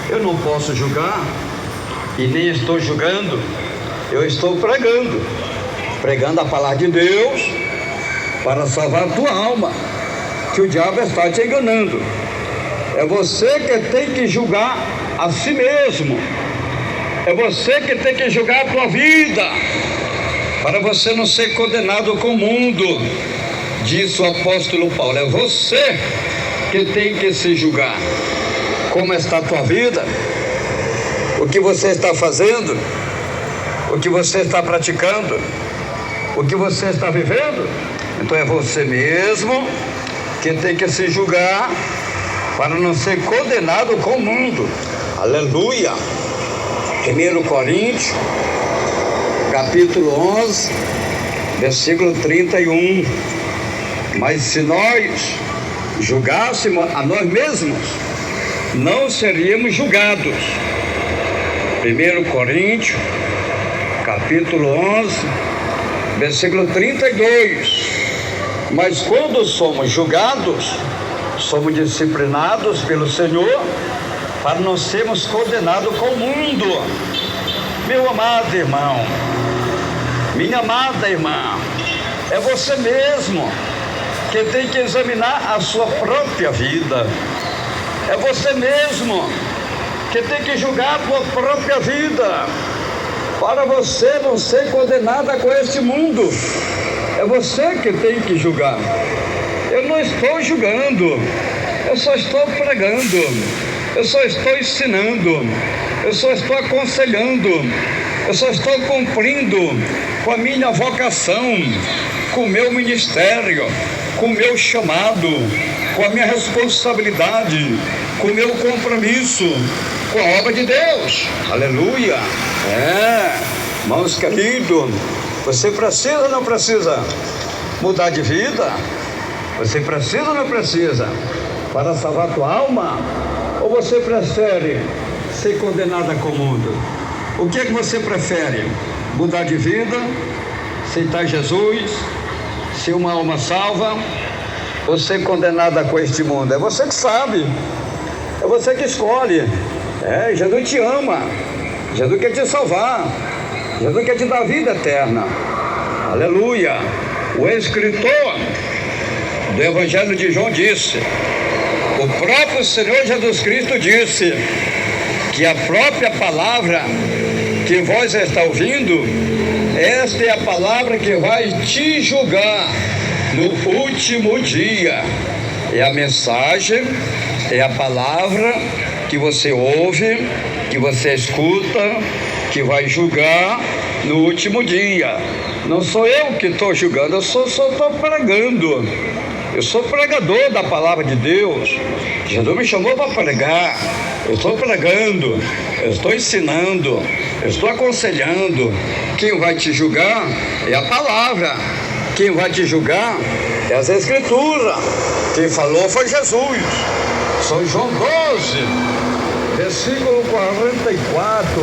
Eu não posso julgar. E nem estou julgando. Eu estou pregando a palavra de Deus para salvar a tua alma, que o diabo está te enganando. É você que tem que julgar a si mesmo. É você que tem que julgar a tua vida, para você não ser condenado com o mundo, disse o apóstolo Paulo. É você que tem que se julgar. Como está a tua vida? O que você está fazendo? O que você está praticando? O que você está vivendo? Então é você mesmo que tem que se julgar para não ser condenado com o mundo. Aleluia! 1 Coríntios, capítulo 11, versículo 31. Mas se nós julgássemos a nós mesmos, não seríamos julgados. 1 Coríntios, capítulo 11, versículo 32. Mas quando somos julgados, somos disciplinados pelo Senhor, para não sermos condenados com o mundo. Meu amado irmão, minha amada irmã, é você mesmo que tem que examinar a sua própria vida. É você mesmo que tem que julgar a tua própria vida, para você não ser condenada com este mundo. É você que tem que julgar. Eu não estou julgando, eu só estou pregando, eu só estou ensinando, eu só estou aconselhando, eu só estou cumprindo com a minha vocação, com o meu ministério, com o meu chamado, com a minha responsabilidade, com o meu compromisso com a obra de Deus. Aleluia! Irmãos queridos, você precisa ou não precisa mudar de vida? Você precisa ou não precisa para salvar a tua alma? Ou você prefere ser condenada com o mundo? O que é que você prefere? Mudar de vida? Aceitar Jesus? Ser uma alma salva? Ou ser condenada com este mundo? É você que sabe. É você que escolhe. Jesus te ama. Jesus quer te salvar. Jesus quer te dar vida eterna. Aleluia. O escritor do Evangelho de João disse, o próprio Senhor Jesus Cristo disse, que a própria palavra que vós está ouvindo, esta é a palavra que vai te julgar no último dia. É a mensagem, é a palavra que você ouve, que você escuta, que vai julgar no último dia. Não sou eu que estou julgando, eu só estou pregando. Eu sou pregador da palavra de Deus. Jesus me chamou para pregar. Eu estou pregando, eu estou ensinando, eu estou aconselhando. Quem vai te julgar é a palavra. Quem vai te julgar é as Escrituras. Quem falou foi Jesus. São João 12, versículo 44.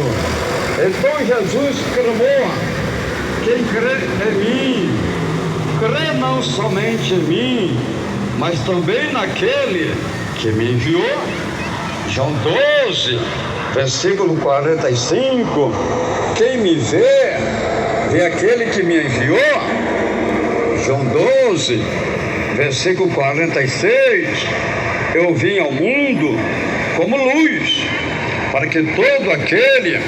Então Jesus clamou: quem crê em mim, crê não somente em mim, mas também naquele que me enviou. João 12, versículo 45. Quem me vê aquele que me enviou. João 12, versículo 46. Eu vim ao mundo como luz, para que todo aquele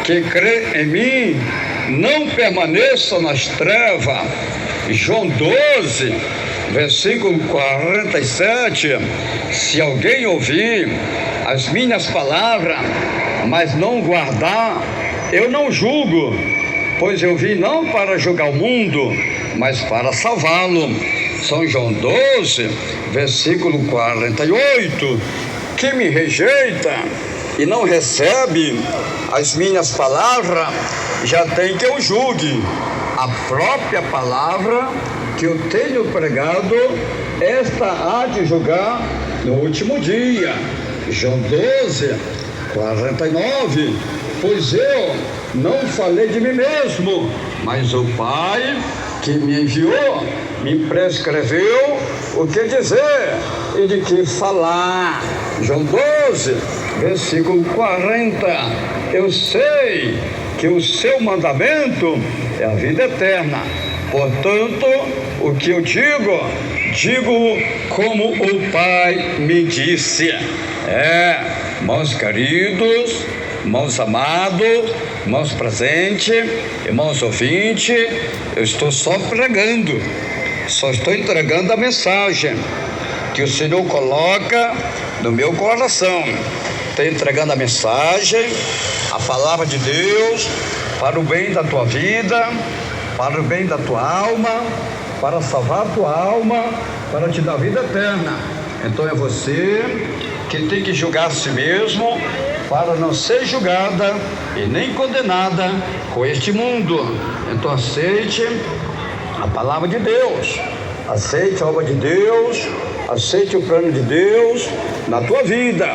que crê em mim não permaneça nas trevas. João 12, versículo 47. Se alguém ouvir as minhas palavras, mas não guardar, eu não julgo, pois eu vim não para julgar o mundo, mas para salvá-lo. São João 12, versículo 48. Quem me rejeita e não recebe as minhas palavras, já tem que eu julgue. A própria palavra que eu tenho pregado, esta há de julgar no último dia. João 12, 49. Pois eu não falei de mim mesmo, mas o Pai que me enviou me prescreveu o que dizer e de que falar. João 12, versículo 40. Eu sei que o seu mandamento é a vida eterna. Portanto, o que eu digo como o Pai me disse. Irmãos queridos, irmãos amados, irmãos presentes, irmãos ouvintes, eu estou só pregando, só estou entregando a mensagem que o Senhor coloca no meu coração. Estou entregando a mensagem, a palavra de Deus, para o bem da tua vida, para o bem da tua alma, para salvar a tua alma, para te dar vida eterna. Então é você que tem que julgar a si mesmo, para não ser julgada e nem condenada com este mundo. Então aceite a palavra de Deus, aceite a obra de Deus, aceite o plano de Deus na tua vida.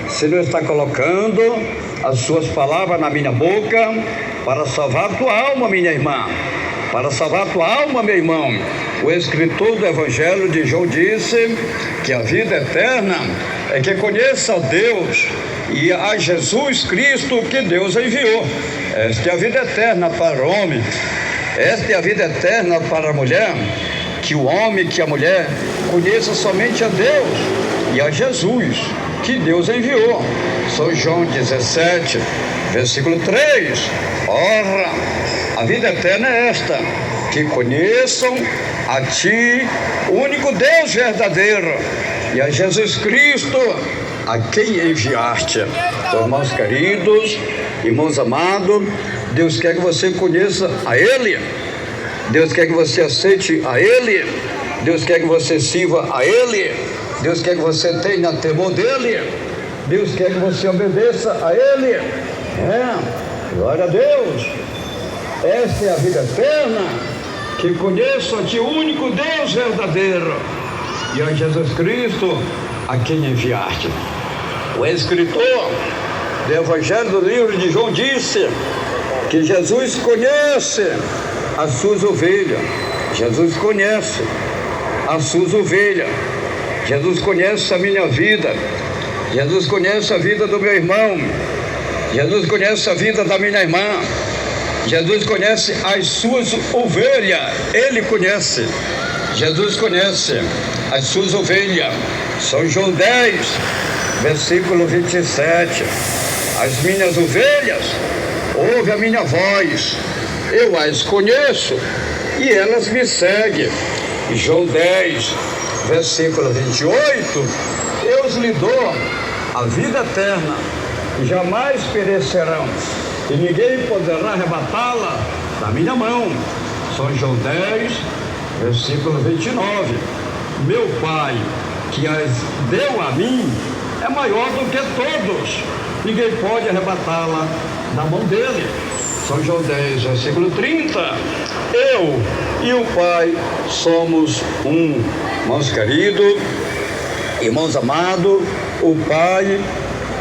O Senhor está colocando as suas palavras na minha boca para salvar a tua alma, minha irmã, para salvar a tua alma, meu irmão. O escritor do Evangelho de João disse que a vida eterna é que conheça a Deus e a Jesus Cristo que Deus enviou. Esta é a vida eterna para o homem, esta é a vida eterna para a mulher, que o homem, que a mulher conheça somente a Deus e a Jesus que Deus enviou. São João 17, versículo 3. Ora, a vida eterna é esta, que conheçam a Ti, o único Deus verdadeiro, e a Jesus Cristo, a quem enviaste. Então, irmãos queridos, irmãos amados, Deus quer que você conheça a Ele, Deus quer que você aceite a Ele, Deus quer que você sirva a Ele, Deus quer que você tenha temor dEle, Deus quer que você obedeça a Ele. Glória a Deus. Esta é a vida eterna, que conheça a Ti, o único Deus verdadeiro, e a Jesus Cristo, a quem enviaste. O escritor do Evangelho do livro de João disse que Jesus conhece as suas ovelhas. Jesus conhece as suas ovelhas. Jesus conhece a minha vida. Jesus conhece a vida do meu irmão. Jesus conhece a vida da minha irmã. Jesus conhece as suas ovelhas. Ele conhece. Jesus conhece as suas ovelhas. São João 10, versículo 27. As minhas ovelhas ouvem a minha voz, eu as conheço e elas me seguem. João 10, versículo 28. Eu lhe dou a vida eterna, e jamais perecerão, e ninguém poderá arrebatá-la da minha mão. São João 10, versículo 29. meu Pai, que as deu a mim, é maior do que todos. Ninguém pode arrebatá-la da mão dele. São João 10, versículo 30. Eu e o Pai somos um. Irmãos queridos, irmãos amados, o Pai,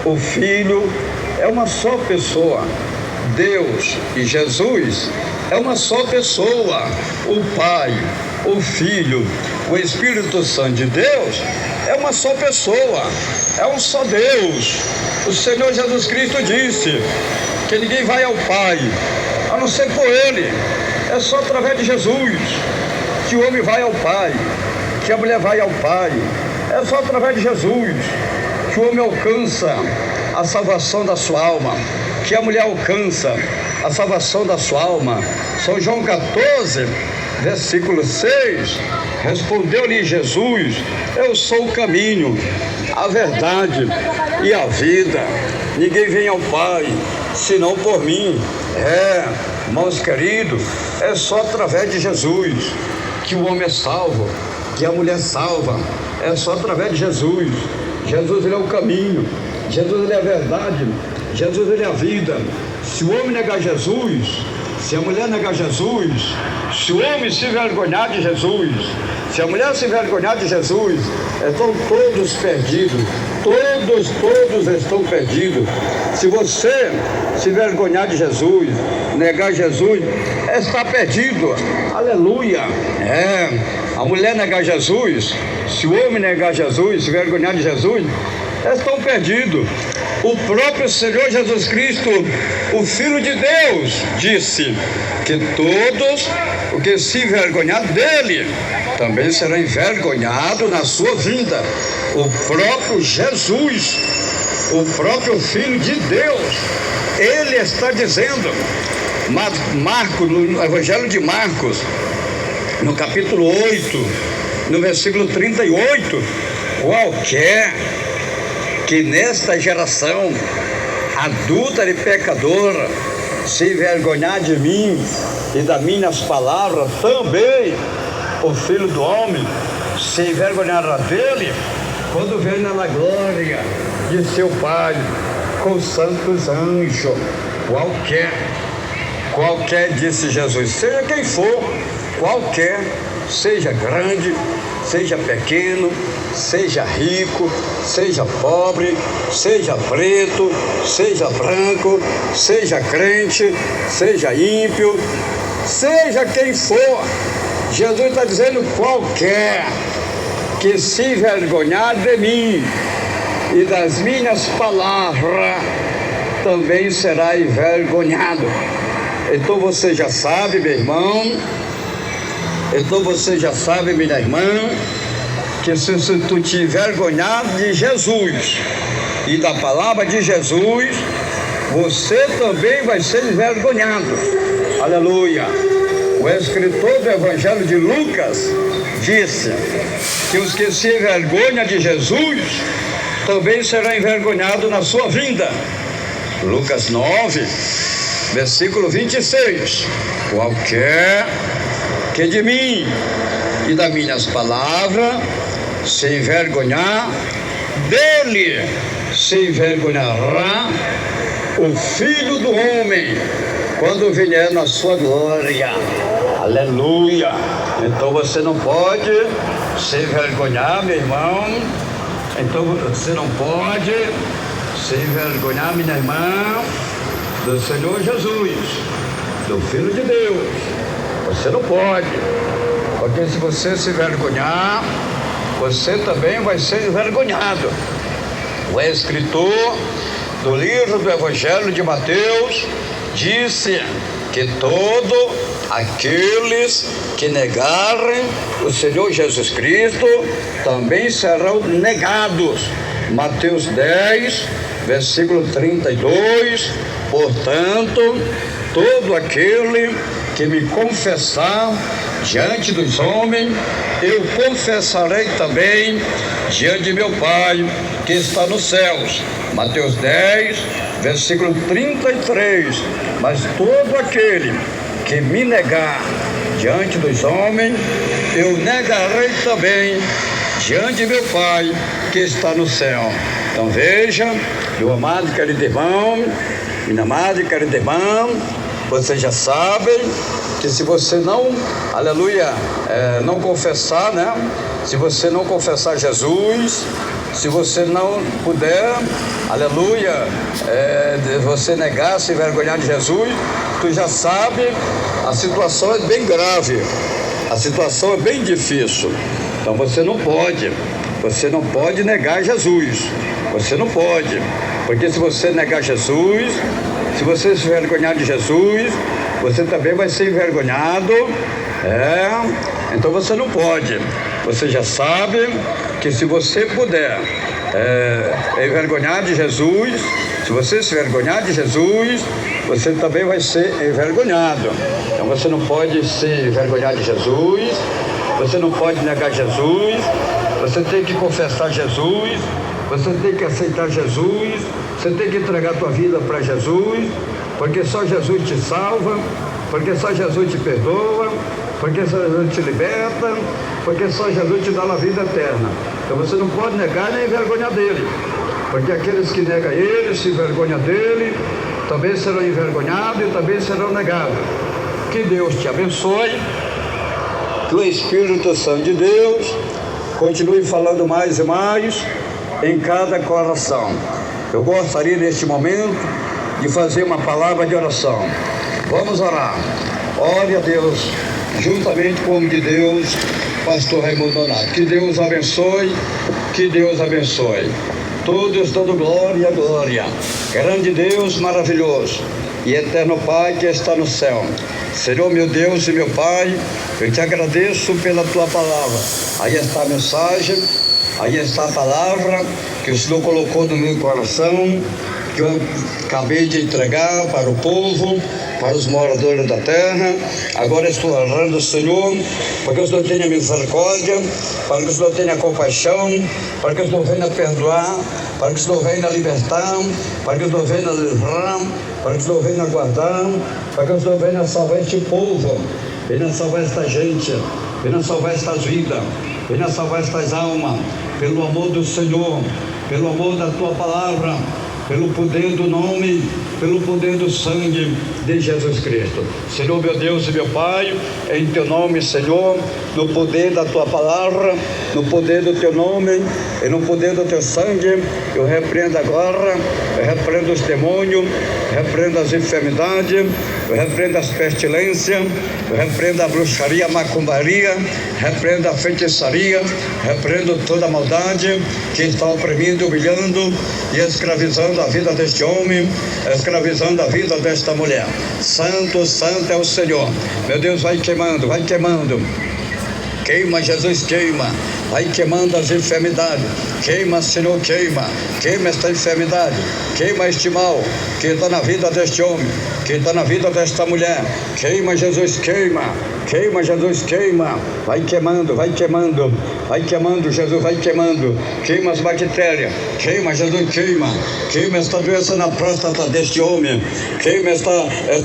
o Filho, é uma só pessoa. Deus e Jesus é uma só pessoa. O Pai, o Filho, o Espírito Santo de Deus é uma só pessoa, é um só Deus. O Senhor Jesus Cristo disse que ninguém vai ao Pai a não ser por Ele. É só através de Jesus que o homem vai ao Pai, que a mulher vai ao Pai. É só através de Jesus que o homem alcança a salvação da sua alma, que a mulher alcança a salvação da sua alma. São João 14, versículo 6, respondeu-lhe Jesus: eu sou o caminho, a verdade e a vida. Ninguém vem ao Pai senão por mim. Irmãos queridos, é só através de Jesus que o homem é salvo, que a mulher é salva. É só através de Jesus. Jesus, ele é o caminho. Jesus, ele é a verdade. Jesus, ele é a vida. Se o homem negar Jesus, se a mulher negar Jesus, se o homem se envergonhar de Jesus, se a mulher se envergonhar de Jesus, estão todos perdidos. Todos estão perdidos. Se você se envergonhar de Jesus, negar Jesus, está perdido. Aleluia. A mulher negar Jesus, se o homem negar Jesus, se envergonhar de Jesus, estão perdidos. O próprio Senhor Jesus Cristo, o Filho de Deus, disse que todos o que se envergonhar dele também será envergonhado na sua vinda. O próprio Jesus, o próprio Filho de Deus, ele está dizendo, Marcos, no Evangelho de Marcos, no capítulo 8, no versículo 38, qualquer que nesta geração adúltera e pecadora se envergonhar de mim e das minhas palavras, também o Filho do Homem se envergonhará dele quando vier na glória de seu Pai com os santos anjos. Qualquer, disse Jesus, seja quem for, qualquer, seja grande, seja pequeno, seja rico, seja pobre, seja preto, seja branco, seja crente, seja ímpio, seja quem for, Jesus está dizendo qualquer que se envergonhar de mim e das minhas palavras também será envergonhado. Então você já sabe, meu irmão, então você já sabe, minha irmã, que se tu te envergonhar de Jesus e da palavra de Jesus, você também vai ser envergonhado. Aleluia. O escritor do Evangelho de Lucas disse que os que se envergonham de Jesus também serão envergonhados na sua vinda. Lucas 9, versículo 26. Qualquer que de mim e das minhas palavras se envergonhar, dele se envergonhará o Filho do Homem quando vier na sua glória. Aleluia. Então você não pode se envergonhar, meu irmão. Então você não pode se envergonhar, minha irmã, do Senhor Jesus, do Filho de Deus. Você não pode, porque se você se envergonhar, você também vai ser envergonhado. O escritor do livro do Evangelho de Mateus disse que todos aqueles que negarem o Senhor Jesus Cristo também serão negados. Mateus 10, versículo 32. Portanto, todo aquele que me confessar diante dos homens, eu confessarei também diante de meu Pai que está nos céus. Mateus 10, versículo 33. Mas todo aquele que me negar diante dos homens, eu negarei também diante de meu Pai que está no céu. Então veja, meu amado e querido irmão, minha amada e querida irmã, vocês já sabem que se você não, aleluia, não confessar, né? Se você não confessar Jesus, se você não puder, aleluia, você negar, se envergonhar de Jesus, tu já sabe, a situação é bem grave, a situação é bem difícil. Então você não pode negar Jesus, você não pode, porque se você negar Jesus, se você se envergonhar de Jesus, você também vai ser envergonhado, então você não pode. Você já sabe que se você puder envergonhar de Jesus, se você se envergonhar de Jesus, você também vai ser envergonhado. Então você não pode se envergonhar de Jesus, você não pode negar Jesus, você tem que confessar Jesus, você tem que aceitar Jesus, você tem que entregar a tua vida para Jesus, porque só Jesus te salva, porque só Jesus te perdoa, porque só Jesus te liberta, porque só Jesus te dá a vida eterna. Então você não pode negar nem envergonhar dele, porque aqueles que negam ele, se envergonham dele, também serão envergonhados e também serão negados. Que Deus te abençoe, que o Espírito Santo de Deus continue falando mais e mais em cada coração. Eu gostaria neste momento de fazer uma palavra de oração. Vamos orar. Ore a Deus, juntamente com o homem de Deus, pastor Raimundo Honorato. Que Deus abençoe, que Deus abençoe. Todos dando glória, glória. Grande Deus maravilhoso e eterno Pai que está no céu. Senhor meu Deus e meu Pai, eu te agradeço pela tua palavra. Aí está a mensagem, aí está a palavra que o Senhor colocou no meu coração, que eu acabei de entregar para o povo, para os moradores da terra. Agora estou orando, Senhor, para que o Senhor tenha misericórdia, para que o Senhor tenha compaixão, para que o Senhor venha perdoar, para que o Senhor venha libertar, para que o Senhor venha livrar, para que o Senhor venha guardar, para que o Senhor venha salvar este povo, venha salvar esta gente, venha salvar estas vidas, venha salvar estas almas, pelo amor do Senhor, pelo amor da tua palavra, pelo poder do nome, pelo poder do sangue de Jesus Cristo. Senhor meu Deus e meu Pai, em teu nome, Senhor, no poder da tua palavra, no poder do teu nome e no poder do teu sangue, eu repreendo agora, eu repreendo os demônios, eu repreendo as enfermidades, eu repreendo as pestilências, eu repreendo a bruxaria, a macumbaria, repreendo a feitiçaria, repreendo toda a maldade que está oprimindo, humilhando e escravizando a vida deste homem, escravizando a vida desta mulher. Santo, santo é o Senhor. Meu Deus, vai queimando, vai queimando. Queima, Jesus, queima. Vai queimando as enfermidades. Queima, Senhor, queima. Queima esta enfermidade. Queima este mal que está na vida deste homem, que está na vida desta mulher. Queima, Jesus, queima. Queima, Jesus, queima. Vai queimando, vai queimando. Vai queimando, Jesus, vai queimando. Queima as bactérias. Queima, Jesus, queima. Queima esta doença na próstata deste homem. Queima esta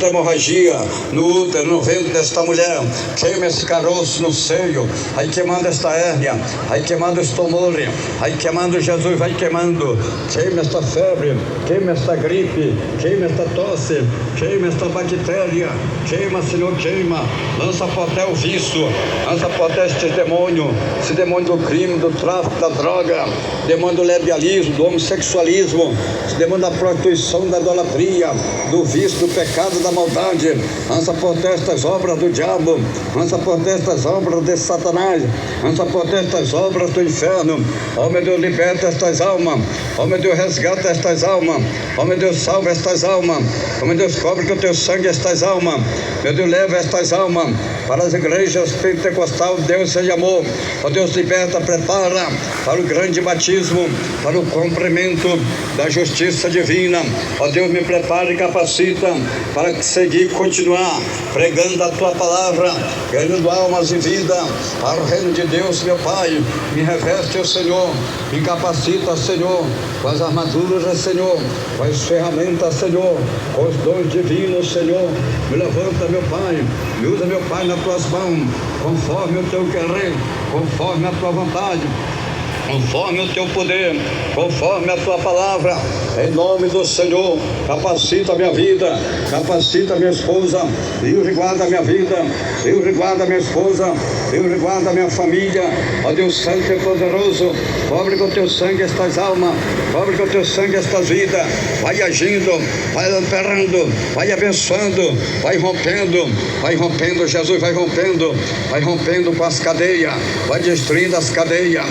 hemorragia no útero, no ventre desta mulher. Queima esse caroço no seio. Vai queimando esta hérnia. Vai queimando os tumores. Vai queimando, Jesus, vai queimando. Queima esta febre. Queima esta gripe. Queima esta tosse. Queima esta bactéria. Queima, Senhor, queima. Lança até o vício. Lança até este demônio. Esse demônio do crime, do tráfico, da droga. Demônio do levialismo, do homossexualismo. Esse demônio da prostituição, da idolatria, do vício, do pecado, da maldade. Lança até estas obras do diabo. Lança até estas obras de Satanás. Lança até estas obras do inferno. Ó meu Deus, liberta estas almas. Ó meu Deus, resgata estas almas. Ó meu Deus, salva estas almas. Ó meu Deus, cobre com o teu sangue estas almas. Meu Deus, leva estas almas para as igrejas pentecostal. Deus seja amor. Ó Deus, liberta, prepara para o grande batismo, para o cumprimento da justiça divina. Ó Deus, me prepara e capacita para seguir e continuar pregando a tua palavra, ganhando almas e vida para o reino de Deus, meu Pai. me reveste, Senhor, me capacita, Senhor, com as armaduras, Senhor, com as ferramentas, Senhor, com os dons divinos, Senhor. Me levanta, meu Pai, me usa, meu Pai, nas tuas mãos, conforme o teu querer, conforme a tua vontade, conforme o teu poder, conforme a tua palavra, em nome do Senhor. Capacita a minha vida, capacita a minha esposa, livre guarda a minha vida, livre guarda a minha esposa, livre guarda a minha família, ó Deus Santo e poderoso. Cobre com o teu sangue estas almas, cobre com o teu sangue estas vidas, vai agindo, vai operando, vai abençoando, vai rompendo, Jesus vai rompendo com as cadeias, vai destruindo as cadeias,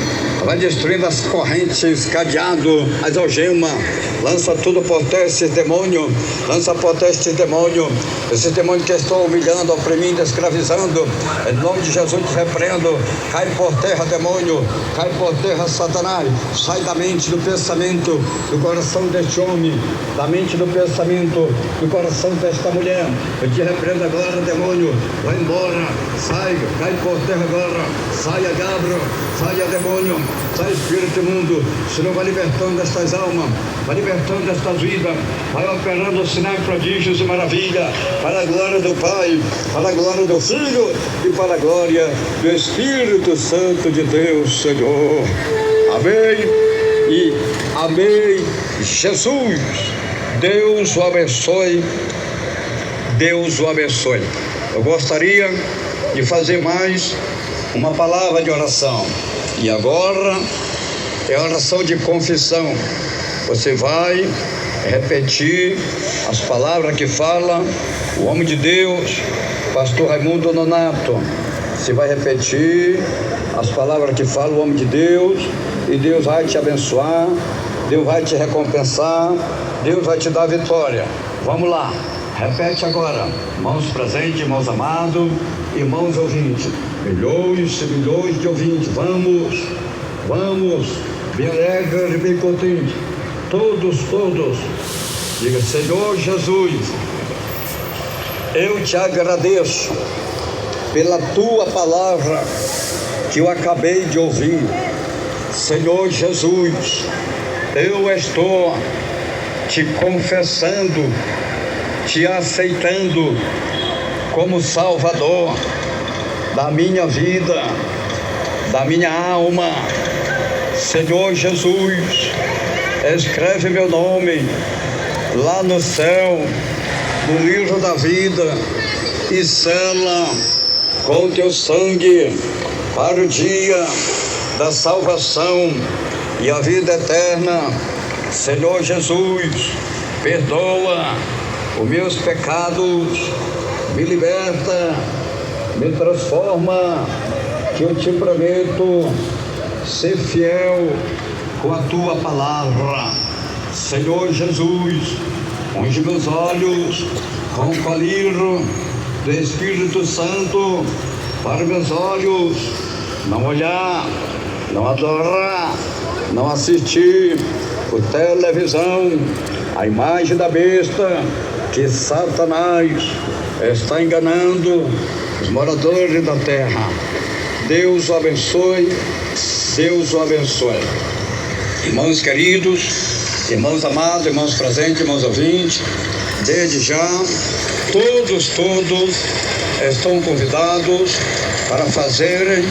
vai destruindo as correntes, cadeado, as algemas. Lança tudo por terra esses demônios, lança por terra esses demônios que estão humilhando, oprimindo, escravizando. Em nome de Jesus te repreendo. Cai por terra, demônio, cai por terra, Satanás. Sai da mente, do pensamento, do coração deste homem, da mente, do pensamento, do coração desta mulher. Eu te repreendo agora, demônio, vai embora, sai, cai por terra agora, saia, diabo, saia, demônio, sai, espírito imundo. Senhor, vai libertando estas almas, vai libertando estas vidas, vai operando sinais, prodígios e maravilha, para a glória do Pai, para a glória do Filho e para a glória do Espírito Santo de Deus, Senhor. Amém e amém. Jesus, Deus o abençoe, Deus o abençoe. Eu gostaria de fazer mais uma palavra de oração, e agora é a oração de confissão. Você vai repetir as palavras que fala o homem de Deus, pastor Raimundo Nonato. Você vai repetir as palavras que fala o homem de Deus, e Deus vai te abençoar, Deus vai te recompensar, Deus vai te dar vitória. Vamos lá, repete agora. Irmãos presentes, irmãos amados, irmãos ouvintes, milhões e milhões de ouvintes, vamos, bem alegre e bem contente, todos, diga: Senhor Jesus, eu te agradeço pela tua palavra que eu acabei de ouvir. Senhor Jesus, eu estou te confessando, te aceitando como Salvador da minha vida, da minha alma. Senhor Jesus, escreve meu nome lá no céu, no livro da vida, e sela com o teu sangue para o dia da salvação e a vida eterna. Senhor Jesus, perdoa os meus pecados, me liberta, me transforma, que eu te prometo ser fiel com a tua palavra. Senhor Jesus, unge meus olhos com o colírio do Espírito Santo, para meus olhos não olhar, não adorar, não assistir por televisão a imagem da besta que Satanás está enganando os moradores da terra. Deus o abençoe, Deus o abençoe. Irmãos queridos, irmãos amados, irmãos presentes, irmãos ouvintes, desde já, todos estão convidados para fazerem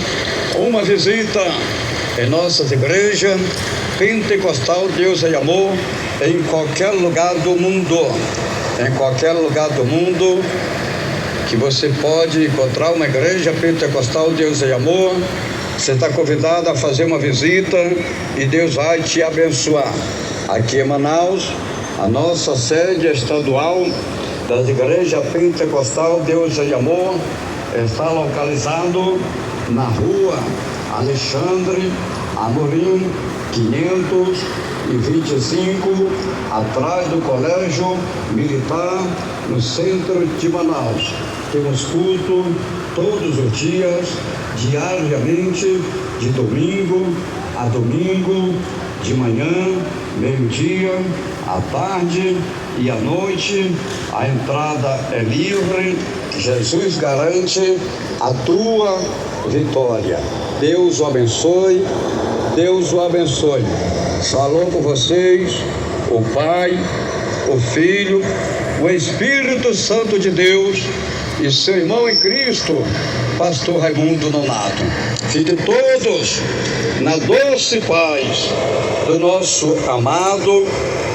uma visita em nossas igrejas Pentecostal Deus e Amor, em qualquer lugar do mundo. Em qualquer lugar do mundo que você pode encontrar uma igreja Pentecostal Deus e Amor, você está convidado a fazer uma visita e Deus vai te abençoar. Aqui em Manaus, a nossa sede estadual das igrejas Pentecostal Deus e Amor está localizado na rua Alexandre Amorim 525, atrás do Colégio Militar, no centro de Manaus. Temos culto todos os dias, diariamente, de domingo a domingo, de manhã, meio-dia, à tarde e à noite. A entrada é livre. Jesus garante a tua vitória. Deus o abençoe, Deus o abençoe. Falou com vocês o Pai, o Filho, o Espírito Santo de Deus e seu irmão em Cristo, Pastor Raimundo Nonato. Fiquem todos na doce paz do nosso amado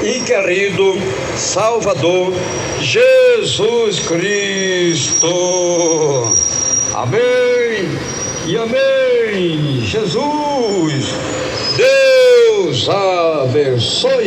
e querido Salvador Jesus Cristo. Amém e amém. Jesus, Deus abençoe.